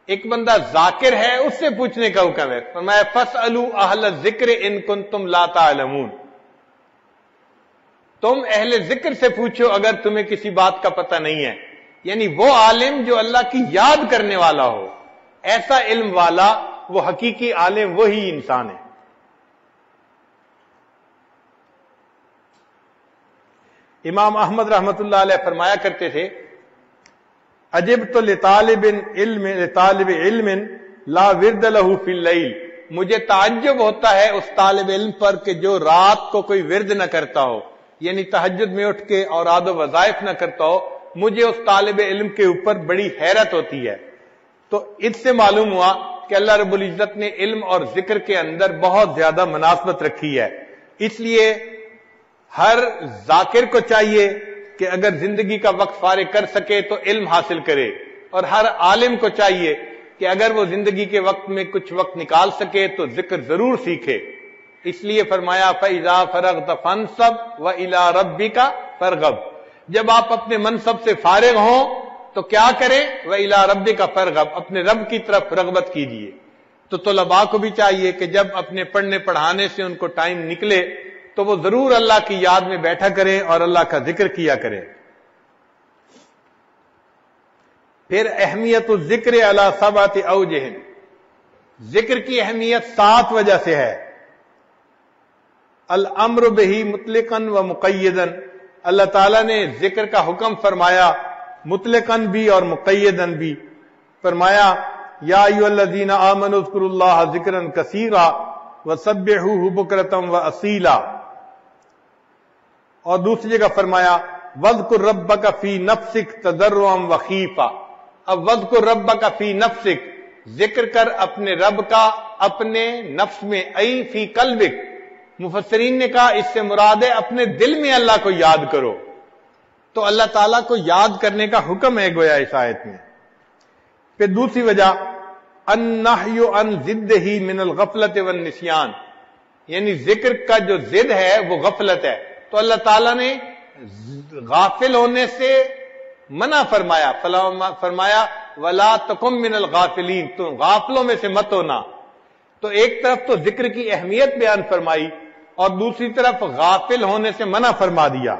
ایک بندہ ذاکر ہے اس سے پوچھنے کا حکم ہے. فرمایا فاسألوا اہل الذکر ان کنتم لا تعلمون، تم اہل ذکر سے پوچھو اگر تمہیں کسی بات کا پتہ نہیں ہے. یعنی وہ عالم جو اللہ کی یاد کرنے والا ہو، ایسا علم والا، وہ حقیقی عالم وہی انسان ہے. امام احمد رحمت اللہ علیہ فرمایا کرتے تھے عجبت لطالب علم لا ورد له فی اللیل، مجھے تعجب ہوتا ہے اس طالب علم پر کہ جو رات کو کوئی ورد نہ کرتا ہو، یعنی تہجد میں اٹھ کے اوراد و وظائف نہ کرتا ہو. مجھے اس طالب علم کے اوپر بڑی حیرت ہوتی ہے. تو اس سے معلوم ہوا کہ اللہ رب العزت نے علم اور ذکر کے اندر بہت زیادہ مناسبت رکھی ہے. اس لیے ہر ذاکر کو چاہیے کہ اگر زندگی کا وقت فارغ کر سکے تو علم حاصل کرے، اور ہر عالم کو چاہیے کہ اگر وہ زندگی کے وقت میں کچھ وقت نکال سکے تو ذکر ضرور سیکھے. اس لیے فرمایا فَإِذَا فَرَغْتَ فَانْصَبْ وَإِلَىٰ رَبِّكَ فَارْغَب، جب آپ اپنے منصب سے فارغ ہوں تو کیا کریں؟ وَإِلَىٰ رَبِّكَ فَارْغَب، اپنے رب کی طرف رغبت کیجیے. تو طلباء کو بھی چاہیے کہ جب اپنے پڑھنے پڑھانے سے ان کو ٹائم نکلے تو وہ ضرور اللہ کی یاد میں بیٹھا کریں اور اللہ کا ذکر کیا کریں. پھر اہمیت الذکر علی سبعۃ اوجہ، ذکر کی اہمیت 7 وجہ سے ہے. الامر بہ مطلقا و مقیدا، اللہ تعالیٰ نے ذکر کا حکم فرمایا مطلقاً بھی اور مقیداً بھی. فرمایا یا ایھا الذین آمنوا اذکروا اللہ ذکرا کثیرا وسبحوہ بکرۃ واصیلا. اور دوسری جگہ فرمایا وَاذْكُرْ رَبَّكَ فِي نَفْسِكَ تَضَرُّعًا وَخِيفًا. اب وَاذْكُرْ رَبَّكَ فِي نَفْسِكَ، ذکر کر اپنے رب کا اپنے نفس میں، ای فی قلبک. مفسرین نے کہا اس سے مراد ہے اپنے دل میں اللہ کو یاد کرو. تو اللہ تعالیٰ کو یاد کرنے کا حکم ہے گویا اس آیت میں. پھر دوسری وجہ النہی عن ضدہ من الغفلۃ والنسیان، یعنی ذکر کا جو ضد ہے وہ غفلت ہے. تو اللہ تعالیٰ نے غافل ہونے سے منع فرمایا. فرمایا وَلَا تَكُن مِّنَ الْغَافِلِينَ، تو غافلوں میں سے مت ہونا. تو ایک طرف تو ذکر کی اہمیت بیان فرمائی اور دوسری طرف غافل ہونے سے منع فرما دیا.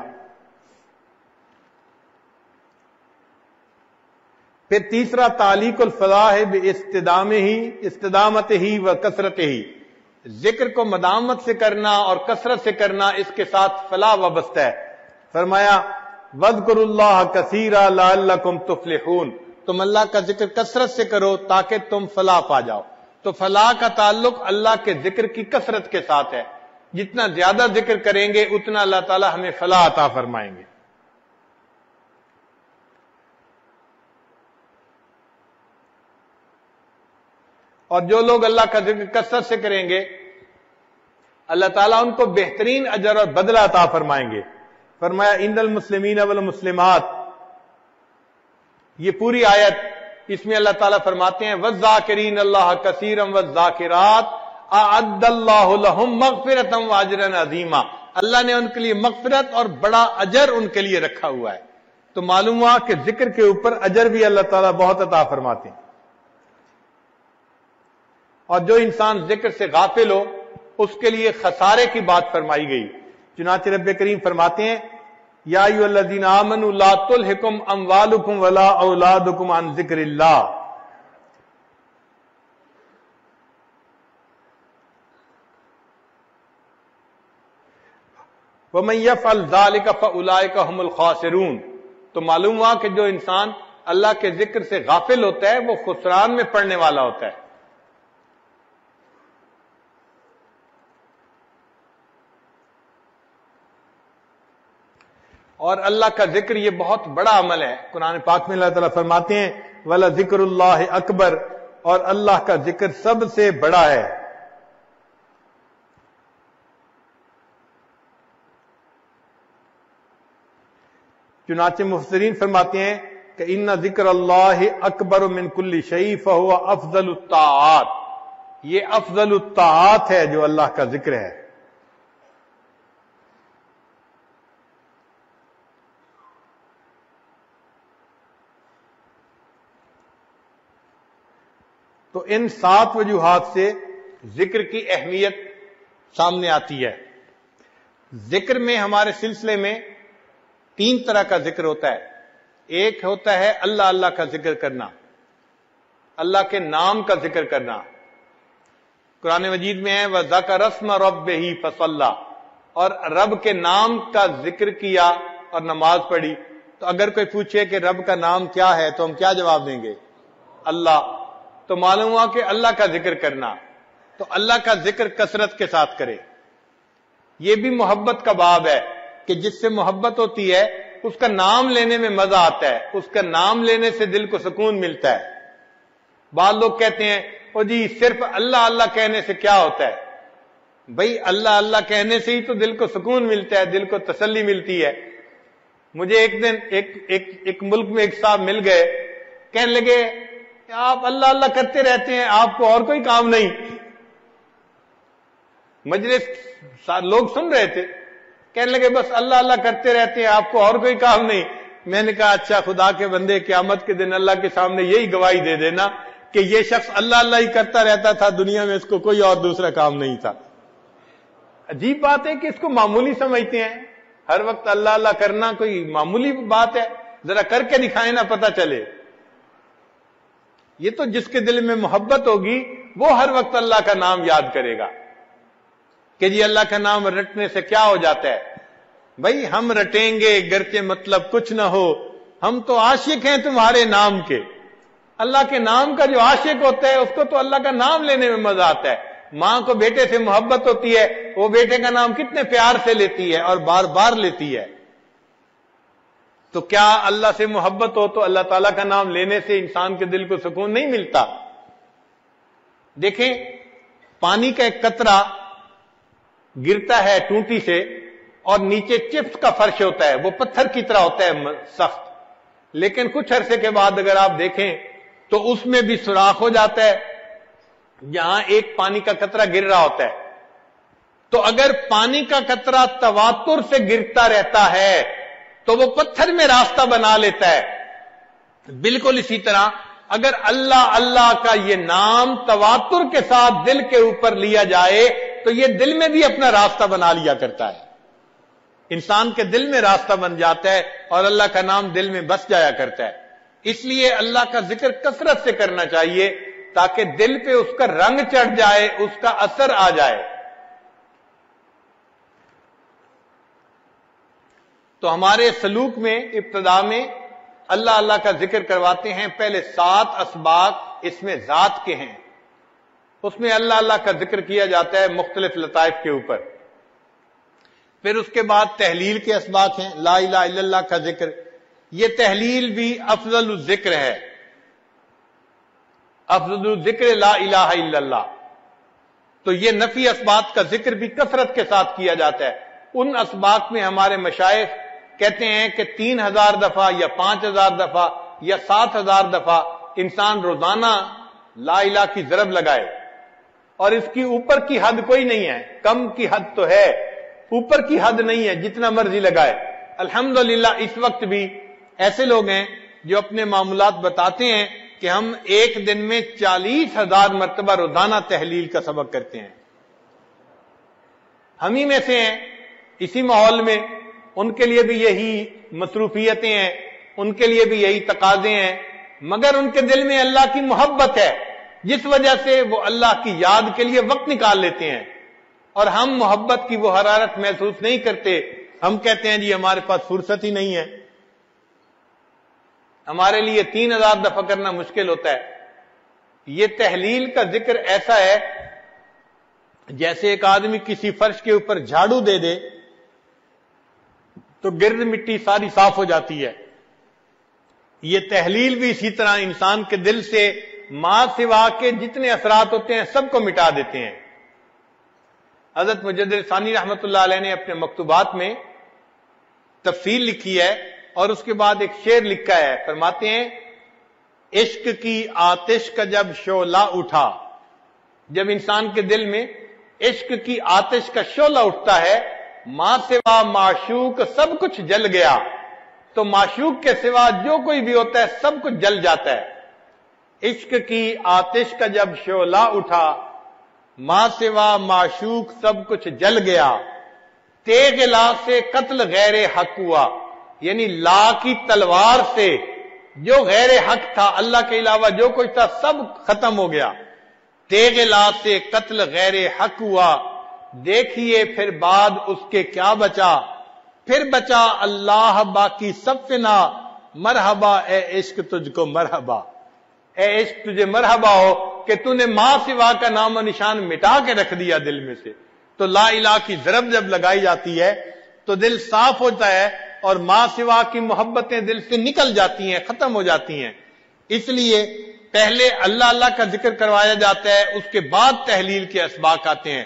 پھر تیسرا تعلیق الفلاح باستدامتہ و کثرتہ، ذکر کو مدامت سے کرنا اور کثرت سے کرنا اس کے ساتھ فلاح وابستہ ہے. فرمایا وَاذْكُرُوا اللَّهَ كَثِيرًا لَعَلَّكُمْ تُفْلِحُونَ، تم اللہ کا ذکر کثرت سے کرو تاکہ تم فلاح پا جاؤ. تو فلاح کا تعلق اللہ کے ذکر کی کثرت کے ساتھ ہے. جتنا زیادہ ذکر کریں گے اتنا اللہ تعالی ہمیں فلاح عطا فرمائیں گے. اور جو لوگ اللہ کا ذکر کثرت سے کریں گے اللہ تعالیٰ ان کو بہترین اجر اور بدلہ عطا فرمائیں گے. فرمایا ان المسلمین والمسلمات، یہ پوری آیت اس میں اللہ تعالیٰ فرماتے ہیں والذاکرین اللہ کثیرا والذاکرات اعد اللہ لہم مغفرۃ واجرا عظیما، اللہ نے ان کے لیے مغفرت اور بڑا اجر ان کے لیے رکھا ہوا ہے. تو معلوم ہوا کہ ذکر کے اوپر اجر بھی اللہ تعالیٰ بہت عطا فرماتے ہیں. اور جو انسان ذکر سے غافل ہو اس کے لیے خسارے کی بات فرمائی گئی. چنانچہ رب کریم فرماتے ہیں یا ایھا الذین آمنوا لا تلھکم اموالکم ولا اولادکم عن ذکر اللہ. وَمَن يَفْعَلْ ذَلِكَ فَأُولَٰئِكَ هُمُ الْخَاسِرُونَ. تو معلوم ہوا کہ جو انسان اللہ کے ذکر سے غافل ہوتا ہے وہ خسران میں پڑنے والا ہوتا ہے. اور اللہ کا ذکر یہ بہت بڑا عمل ہے. قرآن پاک میں اللہ تعالیٰ فرماتے ہیں وَلَذِكْرُ اللَّهِ اکبر، اور اللہ کا ذکر سب سے بڑا ہے. چنانچہ مفسرین فرماتے ہیں کہ ان ذکر اللہ اکبر من کل شیء فہو افضل الطاعات. یہ افضل الطاعات ہے جو اللہ کا ذکر ہے. تو ان 7 وجوہات سے ذکر کی اہمیت سامنے آتی ہے. ذکر میں ہمارے سلسلے میں 3 طرح کا ذکر ہوتا ہے. ایک ہوتا ہے اللہ اللہ کا ذکر کرنا، اللہ کے نام کا ذکر کرنا. قرآن مجید میں ہے وَذَكَرَ اسْمَ رَبِّهِ فَصَلَّى، اور رب کے نام کا ذکر کیا اور نماز پڑھی. تو اگر کوئی پوچھے کہ رب کا نام کیا ہے تو ہم کیا جواب دیں گے؟ اللہ. تو معلوم ہوا کہ اللہ کا ذکر کرنا. تو اللہ کا ذکر کثرت کے ساتھ کرے. یہ بھی محبت کا باب ہے کہ جس سے محبت ہوتی ہے اس کا نام لینے میں مزہ آتا ہے، اس کا نام لینے سے دل کو سکون ملتا ہے. بعض لوگ کہتے ہیں او جی صرف اللہ اللہ کہنے سے کیا ہوتا ہے؟ بھئی اللہ اللہ کہنے سے ہی تو دل کو سکون ملتا ہے، دل کو تسلی ملتی ہے. مجھے ایک دن ایک ملک میں ایک صاحب مل گئے، کہنے لگے آپ اللہ اللہ کرتے رہتے ہیں، آپ کو اور کوئی کام نہیں. مجلس لوگ سن رہے تھے، کہنے لگے بس اللہ اللہ کرتے رہتے ہیں، آپ کو اور کوئی کام نہیں. میں نے کہا اچھا خدا کے بندے، قیامت کے دن اللہ کے سامنے یہی گواہی دے دینا کہ یہ شخص اللہ اللہ ہی کرتا رہتا تھا، دنیا میں اس کو کوئی اور دوسرا کام نہیں تھا. عجیب بات ہے کہ اس کو معمولی سمجھتے ہیں. ہر وقت اللہ اللہ کرنا کوئی معمولی بات ہے؟ ذرا کر کے دکھائیں نا، پتہ چلے. یہ تو جس کے دل میں محبت ہوگی وہ ہر وقت اللہ کا نام یاد کرے گا کہ جی اللہ کا نام رٹنے سے کیا ہو جاتا ہے. بھائی ہم رٹیں گے گرچہ مطلب کچھ نہ ہو، ہم تو عاشق ہیں تمہارے نام کے. اللہ کے نام کا جو عاشق ہوتا ہے اس کو تو اللہ کا نام لینے میں مزہ آتا ہے. ماں کو بیٹے سے محبت ہوتی ہے، وہ بیٹے کا نام کتنے پیار سے لیتی ہے اور بار بار لیتی ہے. تو کیا اللہ سے محبت ہو تو اللہ تعالیٰ کا نام لینے سے انسان کے دل کو سکون نہیں ملتا؟ دیکھیں پانی کا ایک قطرہ گرتا ہے ٹونٹی سے اور نیچے چپس کا فرش ہوتا ہے، وہ پتھر کی طرح ہوتا ہے سخت، لیکن کچھ عرصے کے بعد اگر آپ دیکھیں تو اس میں بھی سوراخ ہو جاتا ہے جہاں ایک پانی کا قطرہ گر رہا ہوتا ہے. تو اگر پانی کا قطرہ تواتر سے گرتا رہتا ہے تو وہ پتھر میں راستہ بنا لیتا ہے. بالکل اسی طرح اگر اللہ اللہ کا یہ نام تواتر کے ساتھ دل کے اوپر لیا جائے تو یہ دل میں بھی اپنا راستہ بنا لیا کرتا ہے. انسان کے دل میں راستہ بن جاتا ہے اور اللہ کا نام دل میں بس جایا کرتا ہے. اس لیے اللہ کا ذکر کثرت سے کرنا چاہیے تاکہ دل پہ اس کا رنگ چڑھ جائے، اس کا اثر آ جائے. تو ہمارے سلوک میں ابتدا میں اللہ اللہ کا ذکر کرواتے ہیں. پہلے 7 اسباق اس میں ذات کے ہیں، اس میں اللہ اللہ کا ذکر کیا جاتا ہے مختلف لطائف کے اوپر. پھر اس کے بعد تحلیل کے اسباق ہیں، لا الہ الا اللہ کا ذکر. یہ تحلیل بھی افضل الذکر ہے، افضل الذکر لا الہ الا اللہ. تو یہ نفی اسباق کا ذکر بھی کثرت کے ساتھ کیا جاتا ہے. ان اسباق میں ہمارے مشائخ کہتے ہیں کہ 3000 دفعہ یا 5000 دفعہ یا 7000 دفعہ انسان روزانہ لا الہ کی ضرب لگائے، اور اس کی اوپر کی حد کوئی نہیں ہے. کم کی حد تو ہے، اوپر کی حد نہیں ہے، جتنا مرضی لگائے. الحمدللہ اس وقت بھی ایسے لوگ ہیں جو اپنے معاملات بتاتے ہیں کہ ہم ایک دن میں 40,000 مرتبہ روزانہ تحلیل کا سبق کرتے ہیں. ہم ہی میں سے ہیں اسی ماحول میں، ان کے لیے بھی یہی مصروفیتیں ہیں، ان کے لیے بھی یہی تقاضے ہیں، مگر ان کے دل میں اللہ کی محبت ہے جس وجہ سے وہ اللہ کی یاد کے لیے وقت نکال لیتے ہیں. اور ہم محبت کی وہ حرارت محسوس نہیں کرتے. ہم کہتے ہیں جی ہمارے پاس فرصت ہی نہیں ہے، ہمارے لیے 3,000 دفعہ کرنا مشکل ہوتا ہے. یہ تحلیل کا ذکر ایسا ہے جیسے ایک آدمی کسی فرش کے اوپر جھاڑو دے دے تو گرد مٹی ساری صاف ہو جاتی ہے. یہ تحلیل بھی اسی طرح انسان کے دل سے ما سوا کے جتنے اثرات ہوتے ہیں سب کو مٹا دیتے ہیں. حضرت مجدد ثانی رحمت اللہ علیہ نے اپنے مکتوبات میں تفصیل لکھی ہے اور اس کے بعد ایک شعر لکھا ہے. فرماتے ہیں عشق کی آتش کا جب شعلہ اٹھا، جب انسان کے دل میں عشق کی آتش کا شعلہ اٹھتا ہے، ماں سوا معشوق سب کچھ جل گیا. تو معشوق کے سوا جو کوئی بھی ہوتا ہے سب کچھ جل جاتا ہے. عشق کی آتش کا جب شعلہ اٹھا، ماں سوا معشوق سب کچھ جل گیا. تیغ لا سے قتل غیر حق ہوا، یعنی لا کی تلوار سے جو غیر حق تھا، اللہ کے علاوہ جو کچھ تھا سب ختم ہو گیا. تیغ لا سے قتل غیر حق ہوا، دیکھیے پھر بعد اس کے کیا بچا. پھر بچا اللہ باقی سب فنا، مرحبا اے عشق تجھ کو مرحبا. اے عشق تجھے مرحبا ہو کہ تو نے ماں سوا کا نام و نشان مٹا کے رکھ دیا دل میں سے. تو لا الہ کی ضرب جب لگائی جاتی ہے تو دل صاف ہوتا ہے اور ماں سوا کی محبتیں دل سے نکل جاتی ہیں، ختم ہو جاتی ہیں. اس لیے پہلے اللہ اللہ کا ذکر کروایا جاتا ہے، اس کے بعد تحلیل کے اسباق آتے ہیں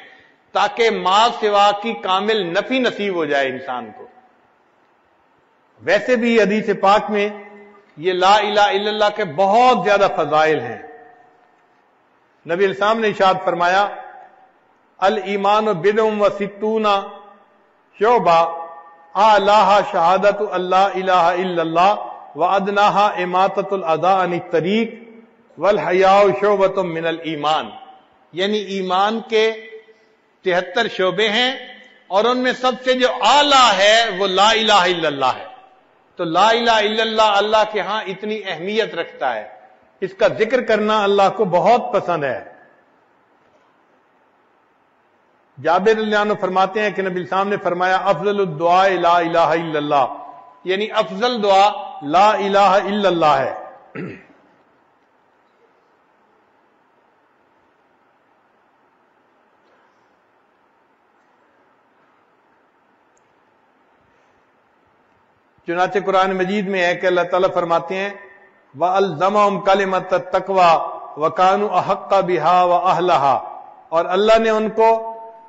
تاکہ ماں سوا کی کامل نفی نصیب ہو جائے انسان کو. ویسے بھی حدیث پاک میں یہ لا الہ الا اللہ کے بہت زیادہ فضائل ہیں. نبی علیہ السلام نے ارشاد فرمایا الایمان بدع و ستون شعبہ اعلیٰ شہادت اللہ الہ الا اللہ وادناہا اماطۃ الاذی عن الطریق والحیاء شعبۃ من الایمان. یعنی ایمان کے 73 شعبے ہیں اور ان میں سب سے جو اعلیٰ ہے وہ لا الہ الا اللہ ہے. تو لا الہ الا اللہ اللہ کے ہاں اتنی اہمیت رکھتا ہے، اس کا ذکر کرنا اللہ کو بہت پسند ہے. جابر رضی اللہ عنہ فرماتے ہیں کہ نبی السلام نے فرمایا افضل الدعاء لا الہ الا اللہ، یعنی افضل دعا لا الہ الا اللہ ہے. چنانچہ قرآن مجید میں ہے کہ اللہ تعالیٰ فرماتے ہیں وَأَلْزَمَهُمْ كَلِمَةَ التَّقْوَى وَكَانُوا أَحَقَّ بِهَا وَأَهْلَهَا، اور اللہ نے ان کو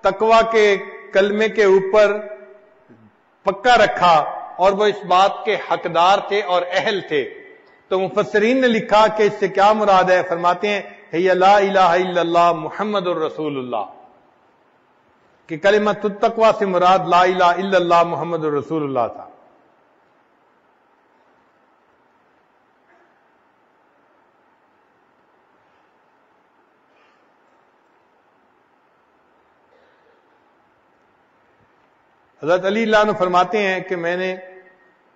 تقوی کے کلمے کے اوپر پکا رکھا اور وہ اس بات کے حقدار تھے اور اہل تھے. تو مفسرین نے لکھا کہ اس سے کیا مراد ہے. فرماتے ہیں ہی لا الہ الا اللہ محمد الرسول اللہ، کہ کلمۃ التقوی سے مراد لا الہ الا اللہ محمد الرسول اللہ تھا. حضرت علی اللہ عنہ فرماتے ہیں کہ میں نے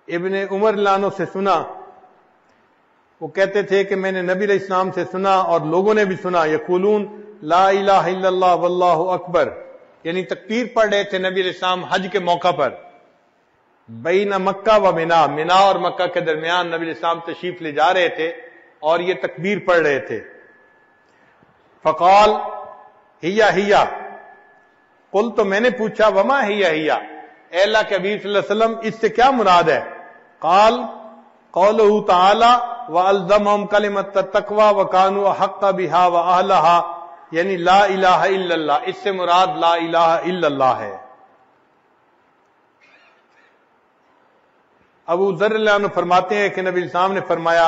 ابن عمر اللہ عنہ سے سنا، وہ کہتے تھے کہ میں نے نبی علیہ السلام سے سنا اور لوگوں نے بھی سنا یقولون لا الہ الا اللہ واللہ اکبر، یعنی تکبیر پڑھ رہے تھے نبی علیہ السلام حج کے موقع پر. بین مکہ و منا، منا اور مکہ کے درمیان نبی علیہ السلام تشریف لے جا رہے تھے اور یہ تکبیر پڑھ رہے تھے. فقال ہیا ہیا، قل تو میں نے پوچھا وما ہیا ہیا، اے اللہ کے حبیب صلی اللہ علیہ وسلم اس سے کیا مراد ہے؟ قال قولہ تعالی وَأَلْزَمَهُمْ كَلِمَةَ التَّقْوَى وَكَانُوا أَحَقَّ بِهَا وَأَهْلَهَا، یعنی لا الہ الا اللہ، اس سے مراد لا الہ الا اللہ ہے. ابو ذر اللہ عنہ فرماتے ہیں کہ نبی السلام نے فرمایا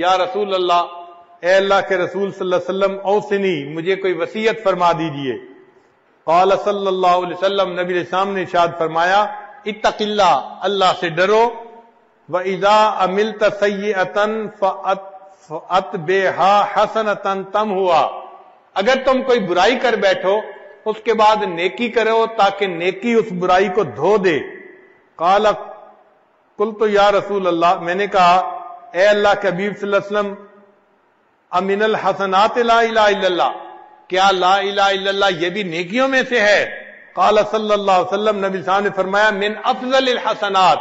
یا رسول اللہ، اے اللہ کے رسول صلی اللہ علیہ وسلم اوصنی، مجھے کوئی وصیت فرما دیجئے. قال صلی اللہ علیہ وسلم، نبی علیہ السلام نے ارشاد فرمایا اتق اللہ، اللہ سے ڈرو، وَإِذَا عَمِلْتَ سَيِّئَةً فَأَتْبِعْهَا حَسَنَةً تَمْحُهَا، اگر تم کوئی برائی کر بیٹھو اس کے بعد نیکی کرو تاکہ نیکی اس برائی کو دھو دے۔ قال قلت یا رسول اللہ، میں نے کہا اے اللہ کے حبیب صلی اللہ علیہ وسلم، امن الحسنات لا الہ الا اللہ، کیا لا الہ الا اللہ یہ بھی نیکیوں میں سے ہے؟ قال صلی اللہ علیہ وسلم، نبی صاحب نے فرمایا من افضل الحسنات،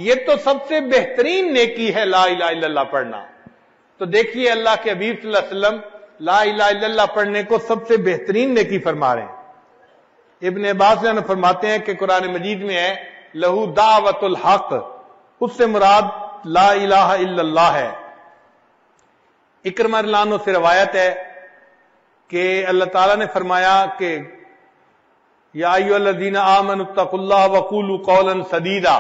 یہ تو سب سے بہترین نیکی ہے لا الہ الا اللہ پڑھنا۔ تو دیکھیے اللہ کے حبیب صلی اللہ علیہ وسلم لا الہ الا اللہ پڑھنے کو سب سے بہترین نیکی فرما رہے ہیں۔ ابن عباس نے فرماتے ہیں کہ قرآن مجید میں ہے لہو دعوت الحق، اس سے مراد لا الہ الا اللہ ہے۔ اکرمہ رضی اللہ عنہ سے روایت ہے کہ اللہ تعالیٰ نے فرمایا کہ یا ایھا الذین آمنوا اتقوا اللہ وقولوا قولا سدیدا،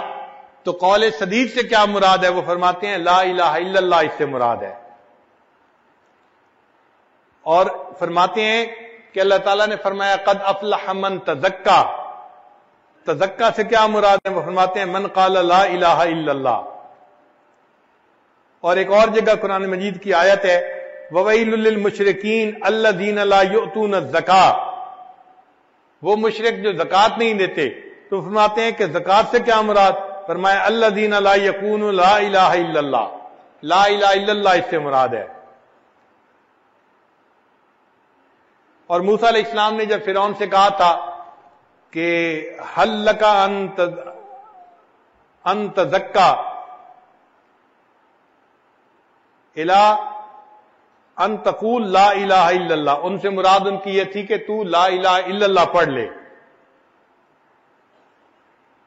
تو قول سدید سے کیا مراد ہے؟ وہ فرماتے ہیں لا الہ الا اللہ اس سے مراد ہے۔ اور فرماتے ہیں کہ اللہ تعالیٰ نے فرمایا قد افلح من تزکا، تزکا سے کیا مراد ہے؟ وہ فرماتے ہیں من قال لا الہ الا اللہ۔ اور ایک اور جگہ قرآن مجید کی آیت ہے وَوَيْلٌ لِّلْمُشْرِكِينَ الَّذِينَ لَا يُؤْتُونَ الزَّكَاةَ، وہ مشرک جو زکوٰۃ نہیں دیتے، تو فرماتے ہیں کہ زکوٰۃ سے کیا مراد؟ فرمایا الَّذِينَ لَا يَقُولُونَ لَا إِلَٰهَ إِلَّا اللَّهُ، لا الہ الا اللہ اس سے مراد ہے۔ اور موسیٰ علیہ السلام نے جب فرعون سے کہا تھا کہ حل لک ان تزکا الی ان تقول لا الہ الا اللہ، ان سے مراد ان کی یہ تھی کہ تو لا الہ الا اللہ پڑھ لے۔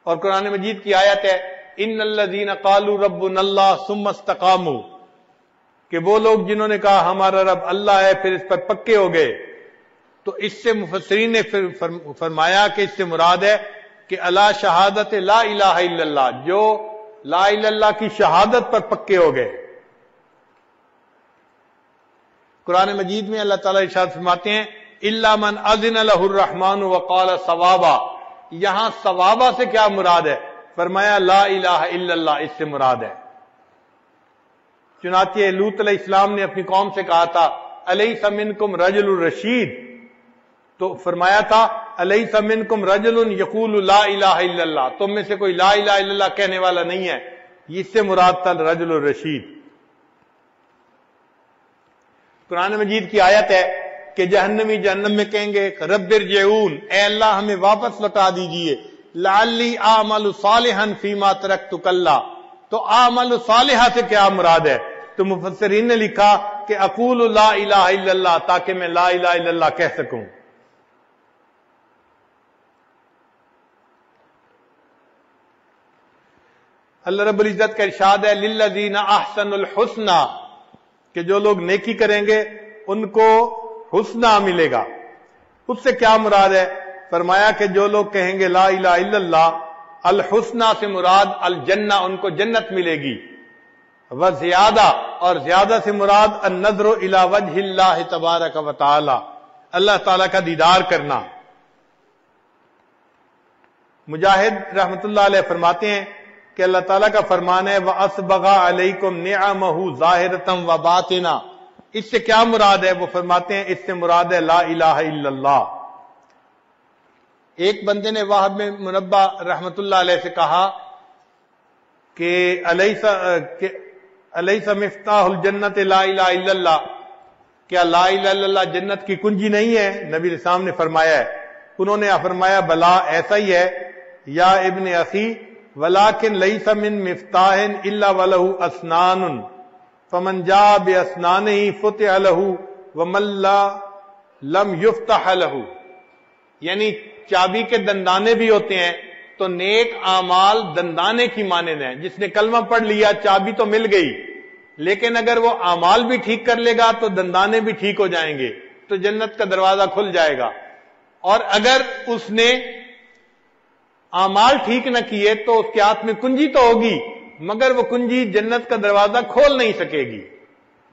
اور قرآن مجید کی آیت ہے ان الذین قالوا ربنا اللہ ثم استقاموا، کہ وہ لوگ جنہوں نے کہا ہمارا رب اللہ ہے پھر اس پر پکے ہو گئے۔ تو اس سے مفسرین نے فرمایا کہ اس سے مراد ہے کہ اللہ شہادت لا الہ الا اللہ، جو لا الہ الا اللہ کی شہادت پر پکے ہو گئے۔ قرآن مجید میں اللہ تعالیٰ ارشاد فرماتے ہیں الا من اذن له الرحمن وقال صوابا، یہاں صوابا سے کیا مراد ہے؟ فرمایا لا الہ الا اللہ اس سے مراد ہے۔ چنانچہ لوط علیہ السلام نے اپنی قوم سے کہا تھا الیس منکم رجل رشید، تو فرمایا تھا الیس منکم رجل یقول لا الہ الا اللہ، تم میں سے کوئی لا الہ الا اللہ کہنے والا نہیں ہے، اس سے مراد تھا رجل الرشید۔ قرآن مجید کی آیت ہے کہ جہنمی جہنم میں کہیں گے رب ارجعون، اے اللہ ہمیں واپس لوٹا دیجئے، لعلی اعمل صالحا فیما ترکت کلا، تو اعمل صالحہ سے کیا مراد ہے؟ تو مفسرین نے لکھا کہ اقول لا الہ الا اللہ، تاکہ میں لا الہ الا اللہ کہہ سکوں۔ اللہ رب العزت کا ارشاد ہے للذین احسنوا الحسنى، کہ جو لوگ نیکی کریں گے ان کو حسنہ ملے گا۔ اس سے کیا مراد ہے؟ فرمایا کہ جو لوگ کہیں گے لا الہ الا اللہ، الحسنہ سے مراد الجنہ، ان کو جنت ملے گی، وزیادہ، اور زیادہ سے مراد النظر الی وجہ اللہ تبارک و تعالی، اللہ تعالیٰ کا دیدار کرنا۔ مجاہد رحمت اللہ علیہ فرماتے ہیں کہ اللہ تعالیٰ کا فرمان ہے وَأَسْبَغَ عَلَيْكُمْ نِعَمَهُ ظَاهِرَةً وَبَاطِنًا، اس سے کیا مراد ہے؟ وہ فرماتے ہیں اس سے مراد ہے لا الہ الا اللہ۔ ایک بندے نے وہب میں منبہ رحمت اللہ علیہ سے کہا کہ الیس مفتاح الجنت لا الہ الا اللہ، کیا لا الہ الا اللہ جنت کی کنجی نہیں ہے؟ نبی علیہ السلام نے فرمایا ہے۔ انہوں نے فرمایا بلا ایسا ہی ہے یا ابن اخی، ولیکن لیس من مفتاح الا ولہ اسنان فمن جاء باسنانہ فتح لہ ومن لم یفتح لہ، یعنی چابی کے دندانے بھی ہوتے ہیں، تو نیک اعمال دندانے کی مانند ہیں۔ جس نے کلمہ پڑھ لیا چابی تو مل گئی، لیکن اگر وہ اعمال بھی ٹھیک کر لے گا تو دندانے بھی ٹھیک ہو جائیں گے، تو جنت کا دروازہ کھل جائے گا۔ اور اگر اس نے اعمال ٹھیک نہ کیے تو اس کے ہاتھ میں کنجی تو ہوگی، مگر وہ کنجی جنت کا دروازہ کھول نہیں سکے گی۔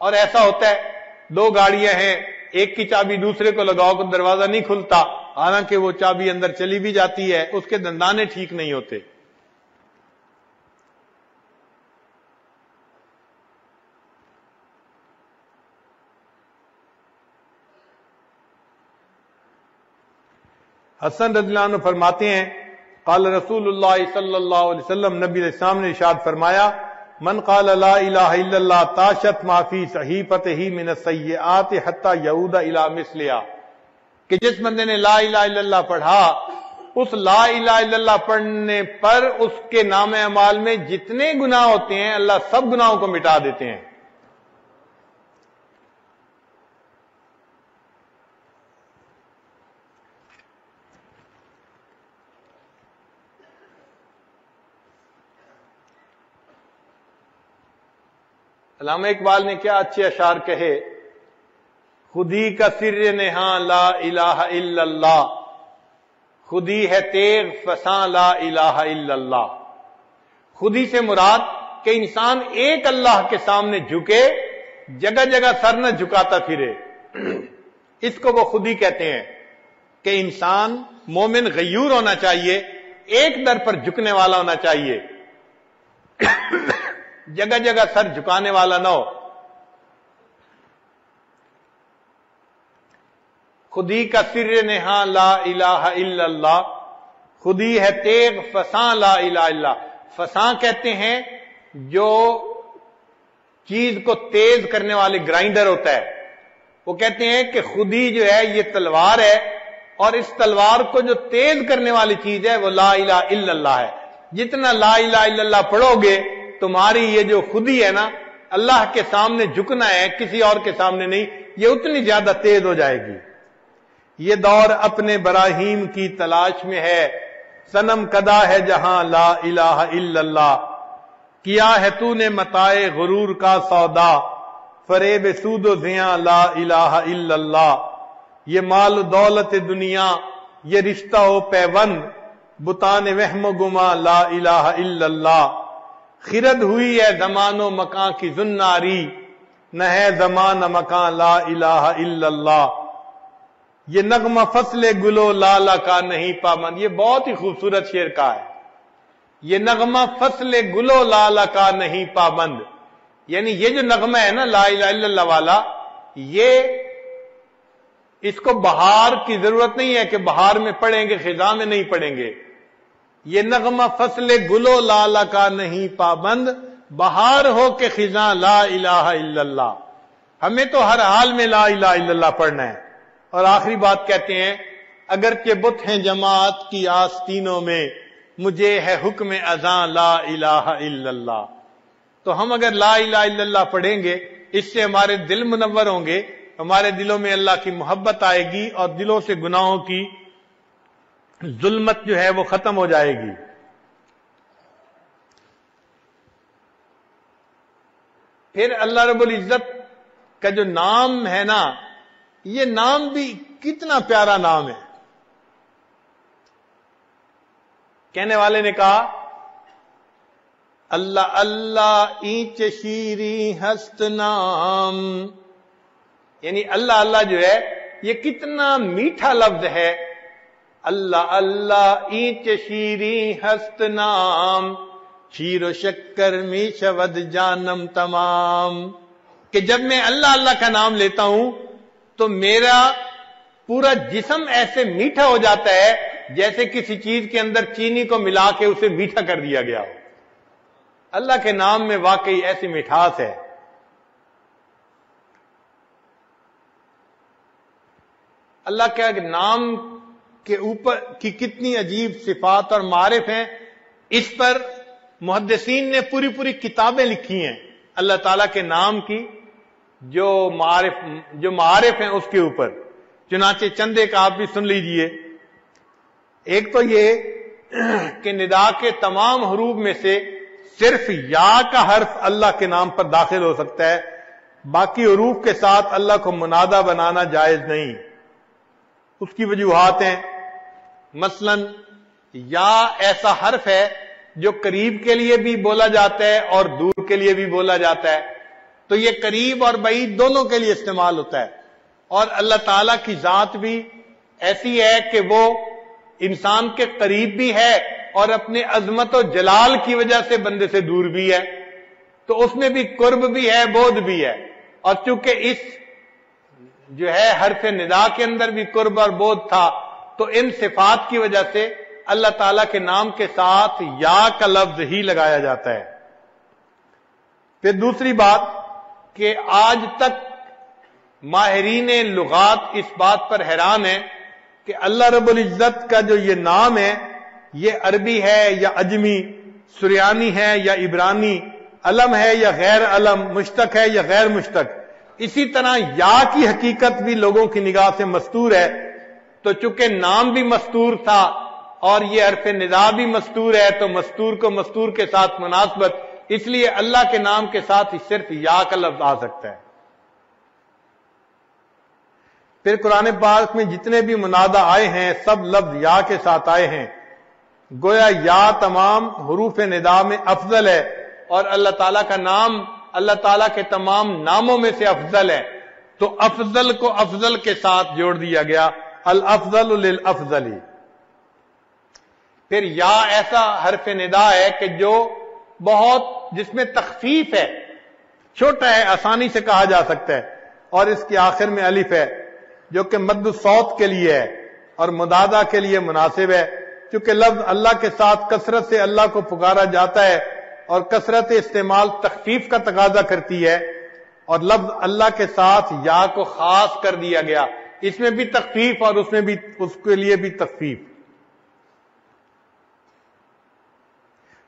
اور ایسا ہوتا ہے دو گاڑیاں ہیں، ایک کی چابی دوسرے کو لگاؤ تو دروازہ نہیں کھلتا، حالانکہ وہ چابی اندر چلی بھی جاتی ہے، اس کے دندانے ٹھیک نہیں ہوتے۔ حسن رضی اللہ عنہ فرماتے ہیں قال رسول اللہ صلی اللہ علیہ وسلم، نبی علیہ السلام نے ارشاد فرمایا من قال لا الہ الا اللہ تاشت ما فی صحیفتہ من السیئات حتی یعود الی مثلہا، کہ جس بندے نے لا الہ الا اللہ پڑھا، اس لا الہ الا اللہ پڑھنے پر اس کے نام اعمال میں جتنے گناہ ہوتے ہیں اللہ سب گناہوں کو مٹا دیتے ہیں۔ علامہ اقبال نے کیا اچھے اشعار کہے، خودی کا سر نہاں لا الہ الا اللہ، خودی ہے تیغ فساں لا الہ الا اللہ۔ خودی سے مراد کہ انسان ایک اللہ کے سامنے جھکے، جگہ جگہ سر نہ جھکاتا پھرے، اس کو وہ خودی کہتے ہیں کہ انسان مومن غیور ہونا چاہیے، ایک در پر جھکنے والا ہونا چاہیے، جگہ جگہ سر جھکانے والا نہ ہو۔ خودی کا سر نہاں لا الہ الا اللہ، خودی ہے تیغ فساں لا الہ الا اللہ۔ فساں کہتے ہیں جو چیز کو تیز کرنے والے گرائنڈر ہوتا ہے، وہ کہتے ہیں کہ خودی جو ہے یہ تلوار ہے، اور اس تلوار کو جو تیز کرنے والی چیز ہے وہ لا الہ الا اللہ ہے۔ جتنا لا الہ الا اللہ پڑھو گے تمہاری یہ جو خودی ہے نا، اللہ کے سامنے جھکنا ہے کسی اور کے سامنے نہیں، یہ اتنی زیادہ تیز ہو جائے گی۔ یہ دور اپنے براہیم کی تلاش میں ہے، صنم کدا ہے جہاں لا الہ الا اللہ، کیا ہے تو نے متاع غرور کا سودا، فریب سود و زیاں لا الہ الا اللہ۔ یہ مال و دولت دنیا، یہ رشتہ و پیوند، بتان وہم و گما لا الہ الا اللہ۔ خرد ہوئی ہے زمان و مکان کی زناری، نہ ہے زمان مکان لا الہ الا اللہ۔ یہ نغمہ فصل گلو لالا کا نہیں پابند، یہ بہت ہی خوبصورت شعر کا ہے۔ یہ نغمہ فصل گلو لالا کا نہیں پابند، یعنی یہ جو نغمہ ہے نا لا الہ الا اللہ والا، یہ اس کو بہار کی ضرورت نہیں ہے کہ بہار میں پڑھیں گے خزاں میں نہیں پڑھیں گے۔ یہ نغمہ فصل گلو لالا کا نہیں پابند، بہار ہو کہ خزاں لا الہ الا اللہ۔ ہمیں تو ہر حال میں لا الہ الا اللہ پڑھنا ہے۔ اور آخری بات کہتے ہیں اگرچہ بت ہیں جماعت کی آستینوں میں، مجھے ہے حکم اذاں لا الہ الا اللہ۔ تو ہم اگر لا الہ الا اللہ پڑھیں گے، اس سے ہمارے دل منور ہوں گے، ہمارے دلوں میں اللہ کی محبت آئے گی، اور دلوں سے گناہوں کی ظلمت جو ہے وہ ختم ہو جائے گی۔ پھر اللہ رب العزت کا جو نام ہے نا، یہ نام بھی کتنا پیارا نام ہے۔ کہنے والے نے کہا اللہ اللہ اینچ شیریں ہست نام، یعنی اللہ اللہ جو ہے یہ کتنا میٹھا لفظ ہے۔ اللہ اللہ اینچ شیریں ہست نام، شیر و شکر می شود جانم تمام، کہ جب میں اللہ اللہ کا نام لیتا ہوں تو میرا پورا جسم ایسے میٹھا ہو جاتا ہے جیسے کسی چیز کے اندر چینی کو ملا کے اسے میٹھا کر دیا گیا ہو۔ اللہ کے نام میں واقعی ایسی مٹھاس ہے۔ اللہ کے نام کے اوپر کی کتنی عجیب صفات اور معارف ہیں، اس پر محدثین نے پوری پوری کتابیں لکھی ہیں اللہ تعالیٰ کے نام کی، جو معارف ہیں اس کے اوپر۔ چنانچہ چند ایک آپ بھی سن لیجئے۔ ایک تو یہ کہ ندا کے تمام حروف میں سے صرف یا کا حرف اللہ کے نام پر داخل ہو سکتا ہے، باقی حروف کے ساتھ اللہ کو منادہ بنانا جائز نہیں۔ اس کی وجوہات ہیں، مثلا یا ایسا حرف ہے جو قریب کے لیے بھی بولا جاتا ہے اور دور کے لیے بھی بولا جاتا ہے، تو یہ قریب اور بعید دونوں کے لیے استعمال ہوتا ہے۔ اور اللہ تعالیٰ کی ذات بھی ایسی ہے کہ وہ انسان کے قریب بھی ہے اور اپنے عظمت و جلال کی وجہ سے بندے سے دور بھی ہے، تو اس میں بھی قرب بھی ہے، بعد بھی ہے۔ اور چونکہ اس جو ہے حرف ندا کے اندر بھی قرب اور بعد تھا، تو ان صفات کی وجہ سے اللہ تعالیٰ کے نام کے ساتھ یا کا لفظ ہی لگایا جاتا ہے۔ پھر دوسری بات کہ آج تک ماہرین لغات اس بات پر حیران ہیں کہ اللہ رب العزت کا جو یہ نام ہے یہ عربی ہے یا عجمی، سریانی ہے یا عبرانی، علم ہے یا غیر علم، مشتق ہے یا غیر مشتق۔ اسی طرح یا کی حقیقت بھی لوگوں کی نگاہ سے مستور ہے، تو چونکہ نام بھی مستور تھا اور یہ حرف ندا بھی مستور ہے تو مستور کو مستور کے ساتھ مناسبت، اس لیے اللہ کے نام کے ساتھ صرف یا کا لفظ آ سکتا ہے۔ پھر قرآن پاک میں جتنے بھی منادہ آئے ہیں سب لفظ یا کے ساتھ آئے ہیں، گویا یا تمام حروف ندا میں افضل ہے، اور اللہ تعالیٰ کا نام اللہ تعالیٰ کے تمام ناموں میں سے افضل ہے، تو افضل کو افضل کے ساتھ جوڑ دیا گیا، الافضل للافضل۔ پھر یا ایسا حرف ندا ہے کہ جو بہت جس میں تخفیف ہے، چھوٹا ہے، آسانی سے کہا جا سکتا ہے، اور اس کے آخر میں الف ہے جو کہ مد الصوت کے لیے ہے اور مدادہ کے لیے مناسب ہے، کیونکہ لفظ اللہ کے ساتھ کثرت سے اللہ کو پکارا جاتا ہے اور کثرت استعمال تخفیف کا تقاضا کرتی ہے، اور لفظ اللہ کے ساتھ یا کو خاص کر دیا گیا، اس میں بھی تخفیف اور اس میں بھی اس کے لیے بھی تخفیف۔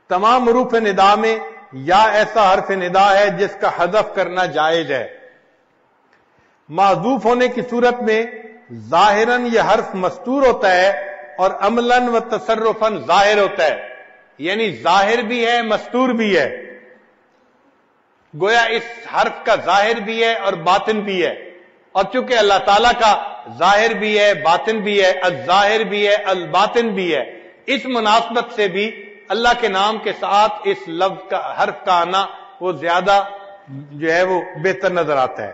تمام حروف ندا میں یا ایسا حرف ندا ہے جس کا حذف کرنا جائز ہے۔ معذوف ہونے کی صورت میں ظاہراً یہ حرف مستور ہوتا ہے اور عملاً و تصرفاً ظاہر ہوتا ہے، یعنی ظاہر بھی ہے مستور بھی ہے، گویا اس حرف کا ظاہر بھی ہے اور باطن بھی ہے، اور چونکہ اللہ تعالیٰ کا ظاہر بھی ہے باطن بھی ہے، الظاہر بھی ہے الباطن بھی ہے، اس مناسبت سے بھی اللہ کے نام کے ساتھ اس لفظ کا حرف کا آنا وہ زیادہ جو ہے وہ بہتر نظر آتا ہے۔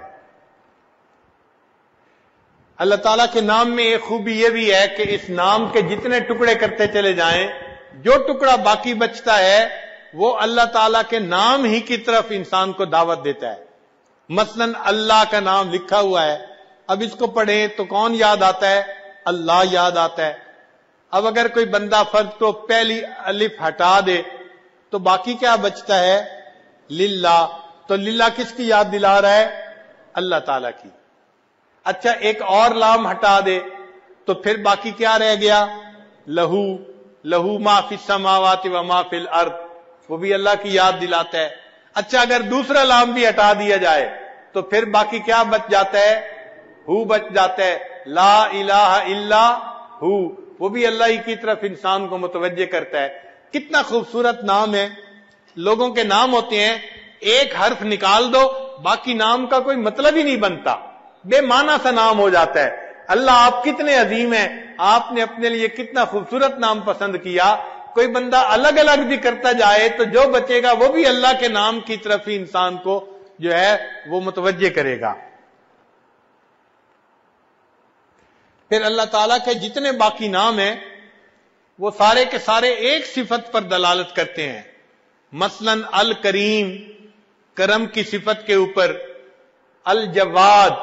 اللہ تعالیٰ کے نام میں ایک خوبی یہ بھی ہے کہ اس نام کے جتنے ٹکڑے کرتے چلے جائیں، جو ٹکڑا باقی بچتا ہے وہ اللہ تعالیٰ کے نام ہی کی طرف انسان کو دعوت دیتا ہے۔ مثلا اللہ کا نام لکھا ہوا ہے، اب اس کو پڑھیں تو کون یاد آتا ہے؟ اللہ یاد آتا ہے۔ اب اگر کوئی بندہ فرض کو پہلی الف ہٹا دے تو باقی کیا بچتا ہے؟ للہ، تو للہ کس کی یاد دلا رہا ہے؟ اللہ تعالیٰ کی۔ اچھا ایک اور لام ہٹا دے تو پھر باقی کیا رہ گیا؟ لہو، لہو ما فی السماوات و ما فی الارض، وہ بھی اللہ کی یاد دلاتا ہے۔ اچھا اگر دوسرا لام بھی ہٹا دیا جائے تو پھر باقی کیا بچ جاتا ہے؟ ہو بچ جاتا ہے، لا الہ الا ہو، وہ بھی اللہ ہی کی طرف انسان کو متوجہ کرتا ہے۔ کتنا خوبصورت نام ہے۔ لوگوں کے نام ہوتے ہیں ایک حرف نکال دو باقی نام کا کوئی مطلب ہی نہیں بنتا، بے معنی سا نام ہو جاتا ہے۔ اللہ آپ کتنے عظیم ہیں، آپ نے اپنے لیے کتنا خوبصورت نام پسند کیا، کوئی بندہ الگ الگ بھی کرتا جائے تو جو بچے گا وہ بھی اللہ کے نام کی طرف ہی انسان کو جو ہے وہ متوجہ کرے گا۔ پھر اللہ تعالیٰ کے جتنے باقی نام ہیں وہ سارے کے سارے ایک صفت پر دلالت کرتے ہیں، مثلا الکریم کرم کی صفت کے اوپر، الجواد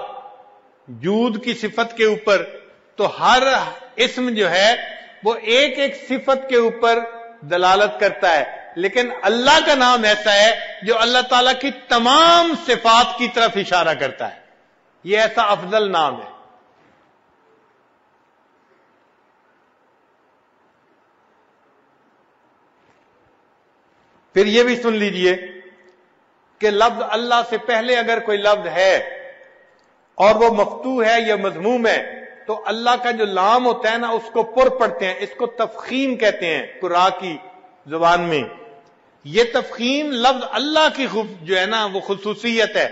جود کی صفت کے اوپر، تو ہر اسم جو ہے وہ ایک ایک صفت کے اوپر دلالت کرتا ہے، لیکن اللہ کا نام ایسا ہے جو اللہ تعالیٰ کی تمام صفات کی طرف اشارہ کرتا ہے، یہ ایسا افضل نام ہے۔ پھر یہ بھی سن لیجئے کہ لفظ اللہ سے پہلے اگر کوئی لفظ ہے اور وہ مفتوح ہے یا مضموم ہے تو اللہ کا جو لام ہوتا ہے نا اس کو پر پڑھتے ہیں، اس کو تفخیم کہتے ہیں قراء کی زبان میں۔ یہ تفخیم لفظ اللہ کی جو ہے نا وہ خصوصیت ہے،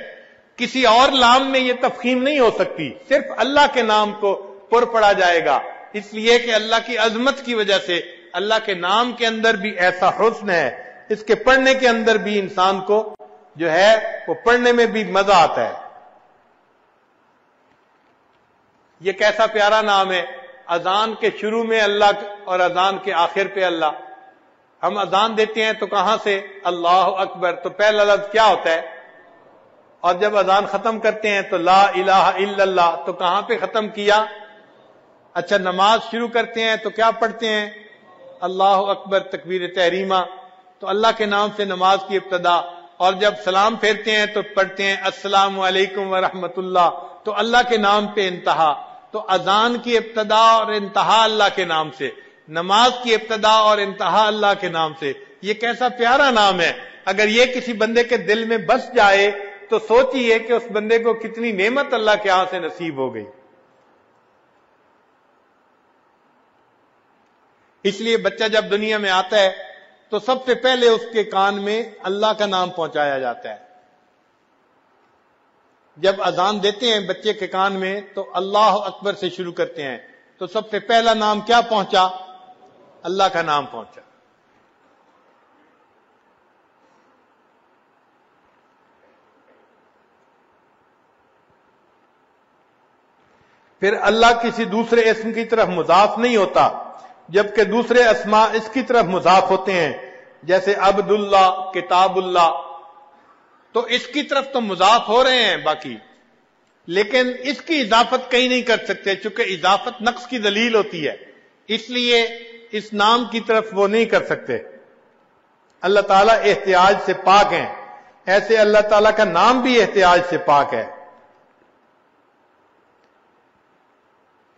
کسی اور لام میں یہ تفخیم نہیں ہو سکتی، صرف اللہ کے نام کو پر پڑھا جائے گا، اس لیے کہ اللہ کی عظمت کی وجہ سے اللہ کے نام کے اندر بھی ایسا حسن ہے، اس کے پڑھنے کے اندر بھی انسان کو جو ہے وہ پڑھنے میں بھی مزہ آتا ہے۔ یہ کیسا پیارا نام ہے، اذان کے شروع میں اللہ اور اذان کے آخر پہ اللہ۔ ہم اذان دیتے ہیں تو کہاں سے؟ اللہ اکبر، تو پہلا لفظ کیا ہوتا ہے؟ اور جب اذان ختم کرتے ہیں تو لا الہ الا اللہ، تو کہاں پہ ختم کیا؟ اچھا نماز شروع کرتے ہیں تو کیا پڑھتے ہیں؟ اللہ اکبر تکبیر تحریمہ، تو اللہ کے نام سے نماز کی ابتدا، اور جب سلام پھیرتے ہیں تو پڑھتے ہیں السلام علیکم ورحمۃ اللہ، تو اللہ کے نام پہ انتہا۔ تو اذان کی ابتدا اور انتہا اللہ کے نام سے، نماز کی ابتدا اور انتہا اللہ کے نام سے۔ یہ کیسا پیارا نام ہے، اگر یہ کسی بندے کے دل میں بس جائے تو سوچئے کہ اس بندے کو کتنی نعمت اللہ کے ہاں سے نصیب ہو گئی۔ اس لیے بچہ جب دنیا میں آتا ہے تو سب سے پہلے اس کے کان میں اللہ کا نام پہنچایا جاتا ہے۔ جب اذان دیتے ہیں بچے کے کان میں تو اللہ اکبر سے شروع کرتے ہیں، تو سب سے پہلا نام کیا پہنچا؟ اللہ کا نام پہنچا۔ پھر اللہ کسی دوسرے اسم کی طرف مضاف نہیں ہوتا، جبکہ دوسرے اسماء اس کی طرف مضاف ہوتے ہیں، جیسے عبداللہ، کتاب اللہ، تو اس کی طرف تو مضاف ہو رہے ہیں باقی، لیکن اس کی اضافت کہیں نہیں کر سکتے، چونکہ اضافت نقص کی دلیل ہوتی ہے، اس لیے اس نام کی طرف وہ نہیں کر سکتے۔ اللہ تعالیٰ احتیاج سے پاک ہیں، ایسے اللہ تعالیٰ کا نام بھی احتیاج سے پاک ہے۔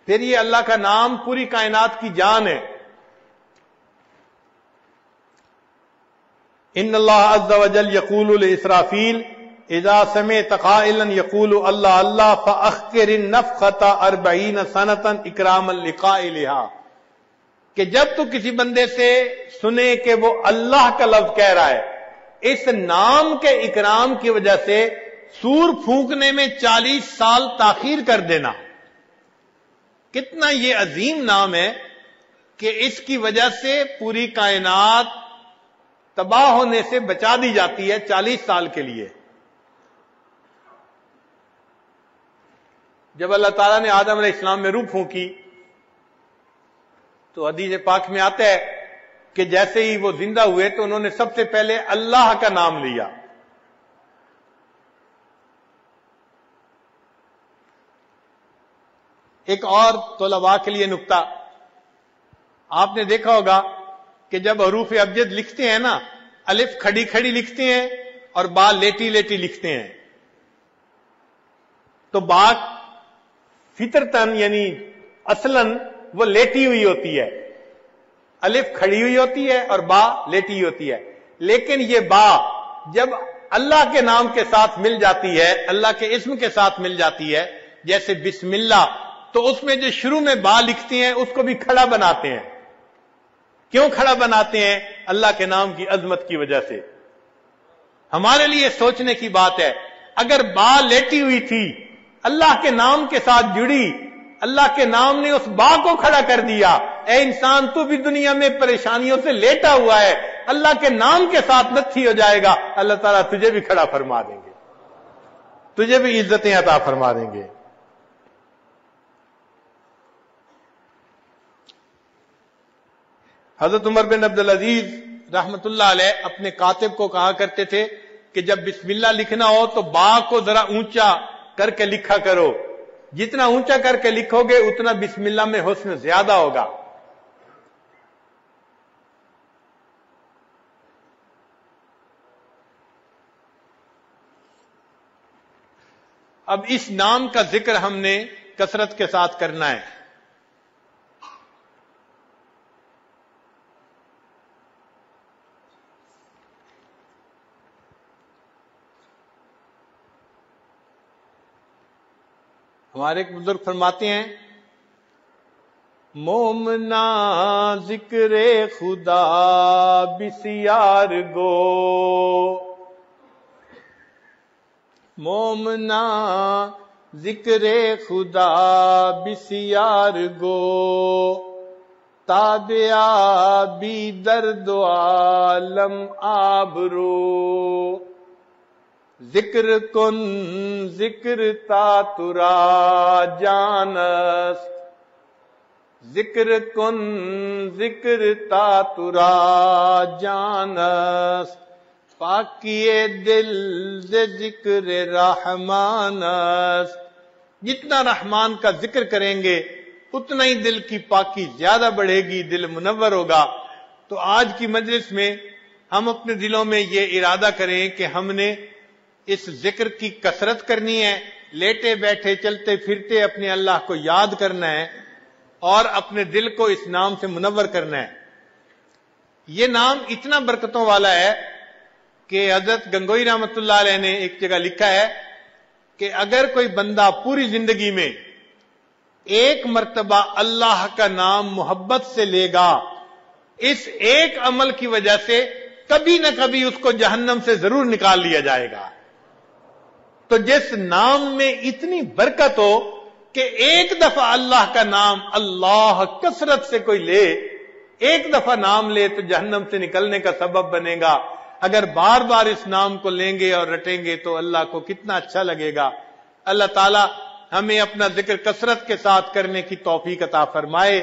پھر یہ اللہ کا نام پوری کائنات کی جان ہے۔ ان اللہ عز وجل یقول لاسرافیل اذا سمعت قائلا یقول اللہ اللہ فاخر النفخۃ 40 سنۃ اکراما لقائلها، کہ جب تو کسی بندے سے سنے کہ وہ اللہ کا لفظ کہہ رہا ہے، اس نام کے اکرام کی وجہ سے سور پھونکنے میں 40 سال تاخیر کر دینا۔ کتنا یہ عظیم نام ہے کہ اس کی وجہ سے پوری کائنات تباہ ہونے سے بچا دی جاتی ہے 40 سال کے لیے۔ جب اللہ تعالیٰ نے آدم علیہ السلام میں روح پھونکی تو حدیث پاک میں آتا ہے کہ جیسے ہی وہ زندہ ہوئے تو انہوں نے سب سے پہلے اللہ کا نام لیا۔ ایک اور طلباء کے لیے نکتہ، آپ نے دیکھا ہوگا کہ جب حروف ابجد لکھتے ہیں نا، الف کھڑی کھڑی لکھتے ہیں اور با لیٹی لیٹی لکھتے ہیں، تو با فطرتاً یعنی اصلاً وہ لیٹی ہوئی ہوتی ہے، الف کھڑی ہوئی ہوتی ہے اور با لیٹی ہوئی ہوتی ہے، لیکن یہ با جب اللہ کے نام کے ساتھ مل جاتی ہے، اللہ کے اسم کے ساتھ مل جاتی ہے، جیسے بسم اللہ، تو اس میں جو شروع میں با لکھتے ہیں اس کو بھی کھڑا بناتے ہیں۔ کیوں کھڑا بناتے ہیں؟ اللہ کے نام کی عظمت کی وجہ سے۔ ہمارے لیے سوچنے کی بات ہے، اگر با لیٹی ہوئی تھی، اللہ کے نام کے ساتھ جڑی، اللہ کے نام نے اس با کو کھڑا کر دیا، اے انسان تو بھی دنیا میں پریشانیوں سے لیٹا ہوا ہے، اللہ کے نام کے ساتھ نتھی ہو جائے گا، اللہ تعالیٰ تجھے بھی کھڑا فرما دیں گے، تجھے بھی عزتیں عطا فرما دیں گے۔ حضرت عمر بن عبدالعزیز رحمت اللہ علیہ اپنے کاتب کو کہا کرتے تھے کہ جب بسم اللہ لکھنا ہو تو با کو ذرا اونچا کر کے لکھا کرو، جتنا اونچا کر کے لکھو گے اتنا بسم اللہ میں حسن زیادہ ہوگا۔ اب اس نام کا ذکر ہم نے کثرت کے ساتھ کرنا ہے۔ ہمارے ایک بزرگ فرماتے ہیں، مومنا ذکر خدا بسیار گو، مومنا ذکر خدا بسیار گو، تابعہ بی درد عالم آبرو، ذکر کن ذکر تا ترا جانست، ذکر کن ذکر تا ترا جانست، پاکی دل ز ذکر رحمان است۔ جتنا رحمان کا ذکر کریں گے اتنا ہی دل کی پاکی زیادہ بڑھے گی، دل منور ہوگا۔ تو آج کی مجلس میں ہم اپنے دلوں میں یہ ارادہ کریں کہ ہم نے اس ذکر کی کثرت کرنی ہے، لیٹے بیٹھے چلتے پھرتے اپنے اللہ کو یاد کرنا ہے اور اپنے دل کو اس نام سے منور کرنا ہے۔ یہ نام اتنا برکتوں والا ہے کہ حضرت گنگوئی رحمۃ اللہ علیہ نے ایک جگہ لکھا ہے کہ اگر کوئی بندہ پوری زندگی میں ایک مرتبہ اللہ کا نام محبت سے لے گا، اس ایک عمل کی وجہ سے کبھی نہ کبھی اس کو جہنم سے ضرور نکال لیا جائے گا۔ تو جس نام میں اتنی برکت ہو کہ ایک دفعہ اللہ کا نام اللہ کثرت سے کوئی لے، ایک دفعہ نام لے تو جہنم سے نکلنے کا سبب بنے گا۔ اگر بار بار اس نام کو لیں گے اور رٹیں گے تو اللہ کو کتنا اچھا لگے گا۔ اللہ تعالی ہمیں اپنا ذکر کثرت کے ساتھ کرنے کی توفیق عطا فرمائے۔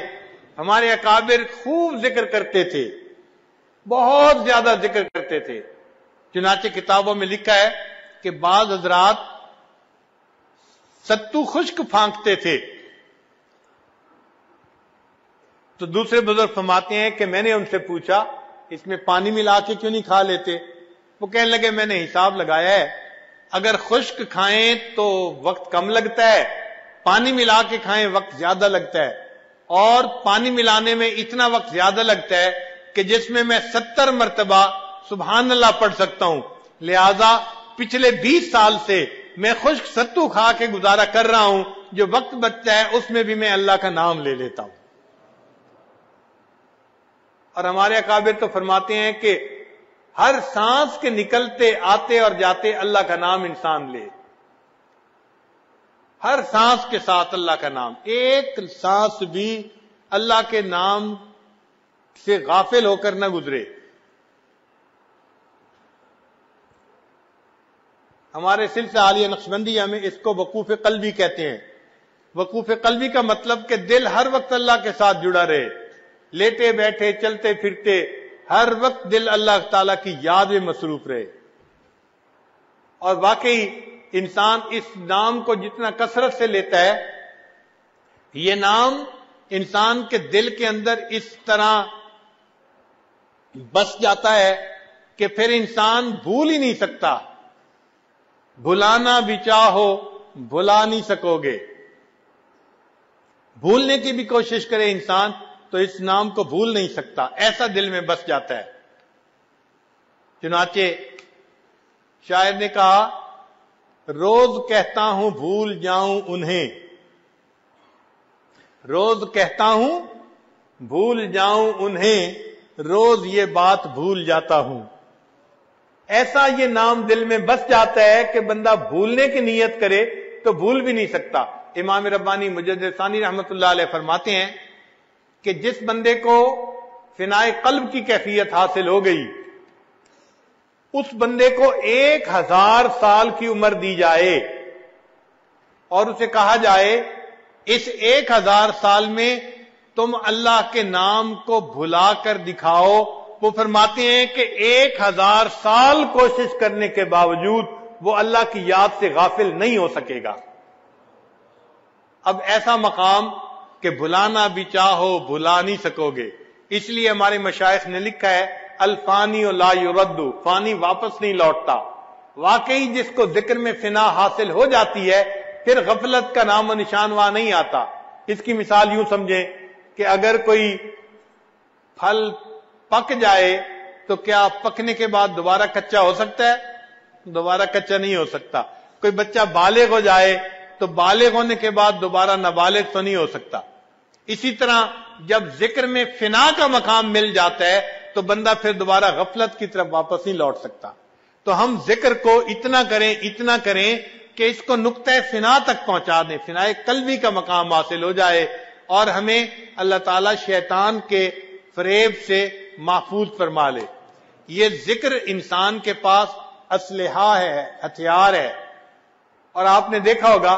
ہمارے اکابر خوب ذکر کرتے تھے، بہت زیادہ ذکر کرتے تھے، چنانچہ کتابوں میں لکھا ہے کہ بعض حضرات ستو خشک پھانکتے تھے تو دوسرے بزرگ فرماتے ہیں کہ میں نے ان سے پوچھا اس میں پانی ملا کے کیوں نہیں کھا لیتے؟ وہ کہنے لگے میں نے حساب لگایا ہے، اگر خشک کھائیں تو وقت کم لگتا ہے، پانی ملا کے کھائیں وقت زیادہ لگتا ہے، اور پانی ملانے میں اتنا وقت زیادہ لگتا ہے کہ جس میں 70 مرتبہ سبحان اللہ پڑھ سکتا ہوں، لہذا پچھلے 20 سال سے میں خشک ستو کھا کے گزارا کر رہا ہوں، جو وقت بچتا ہے اس میں بھی میں اللہ کا نام لے لیتا ہوں۔ اور ہمارے اکابر تو فرماتے ہیں کہ ہر سانس کے نکلتے آتے اور جاتے اللہ کا نام انسان لے، ہر سانس کے ساتھ اللہ کا نام، ایک سانس بھی اللہ کے نام سے غافل ہو کر نہ گزرے۔ ہمارے سلسلہ عالیہ نقشبندیہ میں اس کو وقوف قلبی کہتے ہیں۔ وقوف قلبی کا مطلب کہ دل ہر وقت اللہ کے ساتھ جڑا رہے، لیٹے بیٹھے چلتے پھرتے ہر وقت دل اللہ تعالی کی یاد میں مصروف رہے۔ اور واقعی انسان اس نام کو جتنا کثرت سے لیتا ہے، یہ نام انسان کے دل کے اندر اس طرح بس جاتا ہے کہ پھر انسان بھول ہی نہیں سکتا۔ بھلانا بھی چاہو بھلا نہیں سکو گے، بھولنے کی بھی کوشش کرے انسان تو اس نام کو بھول نہیں سکتا، ایسا دل میں بس جاتا ہے۔ چنانچہ شاعر نے کہا روز کہتا ہوں بھول جاؤں انہیں، روز کہتا ہوں بھول جاؤں انہیں، روز یہ بات بھول جاتا ہوں۔ ایسا یہ نام دل میں بس جاتا ہے کہ بندہ بھولنے کی نیت کرے تو بھول بھی نہیں سکتا۔ امام ربانی مجدد ثانی رحمت اللہ علیہ فرماتے ہیں کہ جس بندے کو فنائے قلب کی کیفیت حاصل ہو گئی، اس بندے کو 1000 سال کی عمر دی جائے اور اسے کہا جائے اس 1000 سال میں تم اللہ کے نام کو بھلا کر دکھاؤ، وہ فرماتے ہیں کہ 1000 سال کوشش کرنے کے باوجود وہ اللہ کی یاد سے غافل نہیں ہو سکے گا۔ اب ایسا مقام کہ بھلانا بھی چاہو بھلا نہیں سکو گے، اس لیے ہمارے مشائخ نے لکھا ہے الفانی لا یرد، فانی واپس نہیں لوٹتا۔ واقعی جس کو ذکر میں فنا حاصل ہو جاتی ہے پھر غفلت کا نام و نشان وہاں نہیں آتا۔ اس کی مثال یوں سمجھیں کہ اگر کوئی پھل پک جائے تو کیا پکنے کے بعد دوبارہ کچا ہو سکتا ہے؟ دوبارہ کچا نہیں ہو سکتا۔ کوئی بچہ بالغ ہو جائے تو بالغ ہونے کے بعد دوبارہ نابالغ تو نہیں ہو سکتا۔ اسی طرح جب ذکر میں فنا کا مقام مل جاتا ہے تو بندہ پھر دوبارہ غفلت کی طرف واپس نہیں لوٹ سکتا۔ تو ہم ذکر کو اتنا کریں کہ اس کو نقطہ فنا تک پہنچا دیں، فنائے قلبی کا مقام حاصل ہو جائے اور ہمیں اللہ تعالیٰ شیطان کے فریب سے محفوظ فرما لے۔ یہ ذکر انسان کے پاس اسلحہ ہے، ہتھیار ہے۔ اور آپ نے دیکھا ہوگا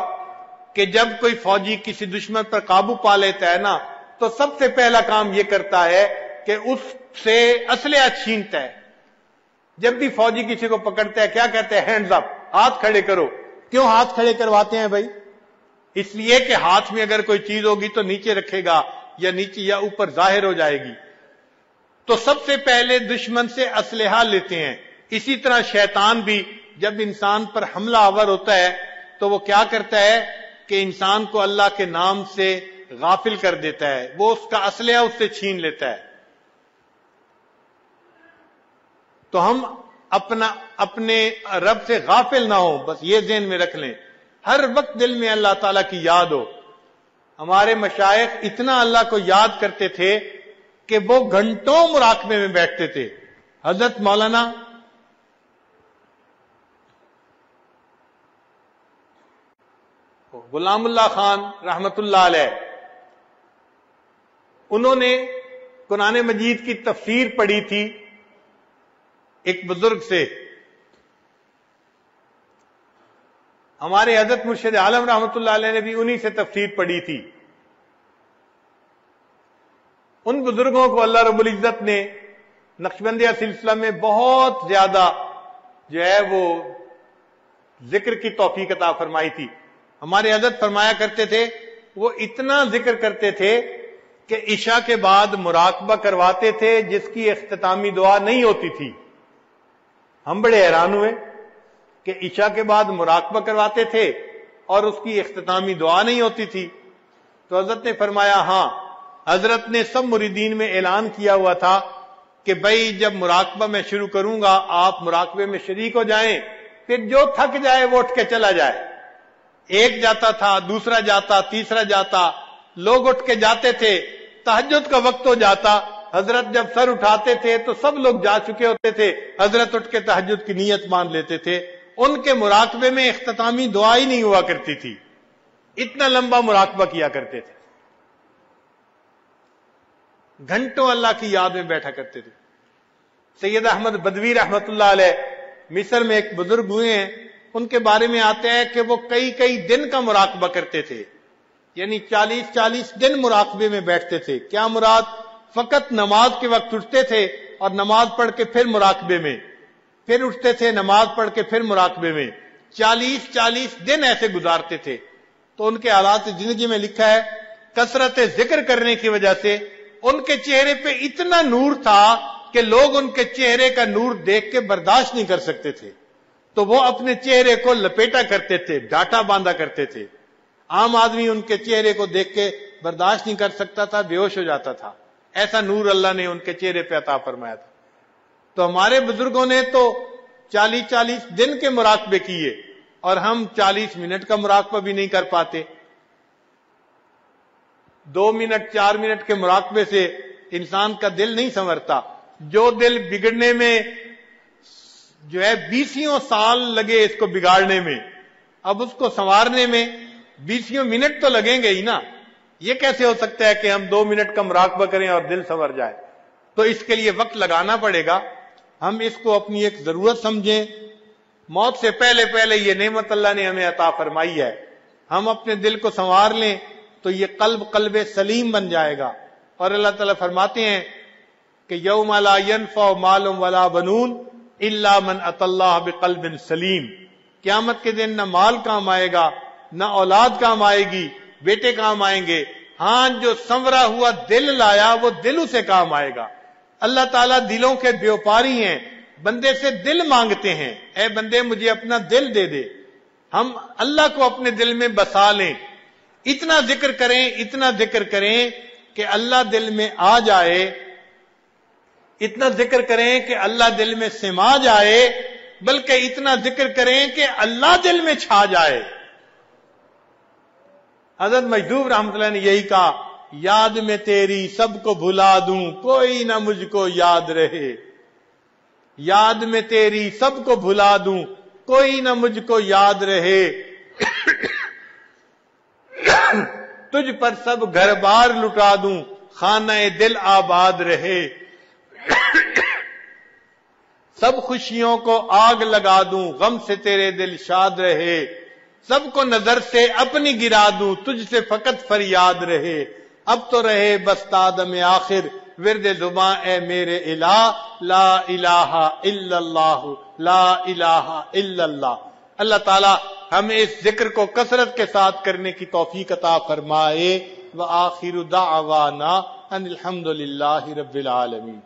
کہ جب کوئی فوجی کسی دشمن پر قابو پا لیتا ہے نا تو سب سے پہلا کام یہ کرتا ہے کہ اس سے اسلحہ چھینتا ہے۔ جب بھی فوجی کسی کو پکڑتا ہے کیا کہتے ہیں؟ ہینڈز اپ، ہاتھ کھڑے کرو۔ کیوں ہاتھ کھڑے کرواتے ہیں بھائی؟ اس لیے کہ ہاتھ میں اگر کوئی چیز ہوگی تو نیچے رکھے گا یا نیچے یا اوپر ظاہر ہو جائے گی. تو سب سے پہلے دشمن سے اسلحہ لیتے ہیں. اسی طرح شیطان بھی جب انسان پر حملہ آور ہوتا ہے تو وہ کیا کرتا ہے کہ انسان کو اللہ کے نام سے غافل کر دیتا ہے، وہ اس کا اسلحہ اس سے چھین لیتا ہے. تو ہم اپنے رب سے غافل نہ ہو، بس یہ ذہن میں رکھ لیں، ہر وقت دل میں اللہ تعالیٰ کی یاد ہو. ہمارے مشائخ اتنا اللہ کو یاد کرتے تھے کہ وہ گھنٹوں مراقبے میں بیٹھتے تھے. حضرت مولانا غلام اللہ خان رحمت اللہ علیہ، انہوں نے قرآن مجید کی تفسیر پڑھی تھی ایک بزرگ سے. ہمارے حضرت مرشد عالم رحمت اللہ علیہ نے بھی انہی سے تفسیر پڑھی تھی. ان بزرگوں کو اللہ رب العزت نے نقشبندیہ سلسلہ میں بہت زیادہ جو ہے وہ ذکر کی توفیق عطا فرمائی تھی. ہمارے حضرت فرمایا کرتے تھے، وہ اتنا ذکر کرتے تھے کہ عشاء کے بعد مراقبہ کرواتے تھے جس کی اختتامی دعا نہیں ہوتی تھی. ہم بڑے حیران ہوئے کہ عشاء کے بعد مراقبہ کرواتے تھے اور اس کی اختتامی دعا نہیں ہوتی تھی. تو حضرت نے فرمایا ہاں، حضرت نے سب مریدین میں اعلان کیا ہوا تھا کہ بھائی جب مراقبہ میں شروع کروں گا آپ مراقبے میں شریک ہو جائیں، پھر جو تھک جائے وہ اٹھ کے چلا جائے. ایک جاتا تھا، دوسرا جاتا، تیسرا جاتا، لوگ اٹھ کے جاتے تھے. تہجد کا وقت ہو جاتا، حضرت جب سر اٹھاتے تھے تو سب لوگ جا چکے ہوتے تھے، حضرت اٹھ کے تہجد کی نیت مان لیتے تھے. ان کے مراقبے میں اختتامی دعا ہی نہیں ہوا کرتی تھی، اتنا لمبا مراقبہ کیا کرتے تھے. گھنٹوں اللہ کی یاد میں بیٹھا کرتے تھے. سید احمد بدوی رحمت اللہ علیہ مصر میں ایک بزرگ ہوئے ہیں، ان کے بارے میں آتا ہے کہ وہ کئی دن کا مراقبہ کرتے تھے، یعنی 40 دن مراقبے میں بیٹھتے تھے. کیا مراد؟ فقط نماز کے وقت اٹھتے تھے اور نماز پڑھ کے پھر مراقبے میں، پھر اٹھتے تھے نماز پڑھ کے پھر مراقبے میں. 40 دن ایسے گزارتے تھے. تو ان کے حالات زندگی میں لکھا ہے کثرت ذکر کرنے کی وجہ سے ان کے چہرے پہ اتنا نور تھا کہ لوگ ان کے چہرے کا نور دیکھ کے برداشت نہیں کر سکتے تھے. تو وہ اپنے چہرے کو لپیٹا کرتے تھے، ڈاٹا باندھا کرتے تھے. عام آدمی ان کے چہرے کو دیکھ کے برداشت نہیں کر سکتا تھا، بے ہوش ہو جاتا تھا. ایسا نور اللہ نے ان کے چہرے پہ عطا فرمایا تھا. تو ہمارے بزرگوں نے تو 40 دن کے مراقبے کیے اور ہم 40 منٹ کا مراقبہ بھی نہیں کر پاتے. 2 منٹ 4 منٹ کے مراقبے سے انسان کا دل نہیں سنورتا. جو دل بگڑنے میں جو ہے 20 سال لگے اس کو بگاڑنے میں، اب اس کو سنوارنے میں 20 منٹ تو لگیں گے ہی نا. یہ کیسے ہو سکتا ہے کہ ہم 2 منٹ کا مراقبہ کریں اور دل سنور جائے؟ تو اس کے لیے وقت لگانا پڑے گا. ہم اس کو اپنی ایک ضرورت سمجھیں. موت سے پہلے یہ نعمت اللہ نے ہمیں عطا فرمائی ہے. ہم اپنے دل کو سنوار لیں تو یہ قلب سلیم بن جائے گا. اور اللہ تعالیٰ فرماتے ہیں کہ یوم لا ینفع مال ولا بنون الا من اتى اللہ بقلب سلیم. قیامت کے دن نہ مال کام آئے گا، نہ اولاد کام آئے گی، بیٹے کام آئیں گے. ہاں جو سنورا ہوا دل لایا وہ دل اسے کام آئے گا. اللہ تعالیٰ دلوں کے بیوپاری ہیں، بندے سے دل مانگتے ہیں، اے بندے مجھے اپنا دل دے دے. ہم اللہ کو اپنے دل میں بسا لیں، اتنا ذکر کریں کہ اللہ دل میں آ جائے، اتنا ذکر کریں کہ اللہ دل میں سما جائے، بلکہ اتنا ذکر کریں کہ اللہ دل میں چھا جائے. حضرت مجذوب رحمۃ اللہ نے یہی کہا، یاد میں تیری سب کو بھلا دوں کوئی نہ مجھ کو یاد رہے. یاد میں تیری سب کو بھلا دوں کوئی نہ مجھ کو یاد رہے. تجھ پر سب گھر بار لٹا دوں خانہ دل آباد رہے. سب خوشیوں کو آگ لگا دوں غم سے تیرے دل شاد رہے. سب کو نظر سے اپنی گرا دوں تجھ سے فقط فریاد رہے. اب تو رہے بس تادم آخر ورد زباں اے میرے الہ، لا الہ الا اللہ، لا الہ الا اللہ. اللہ تعالیٰ ہمیں اس ذکر کو کثرت کے ساتھ کرنے کی توفیق عطا فرمائے۔ وآخر دعوانا ان الحمد للہ رب العالمین۔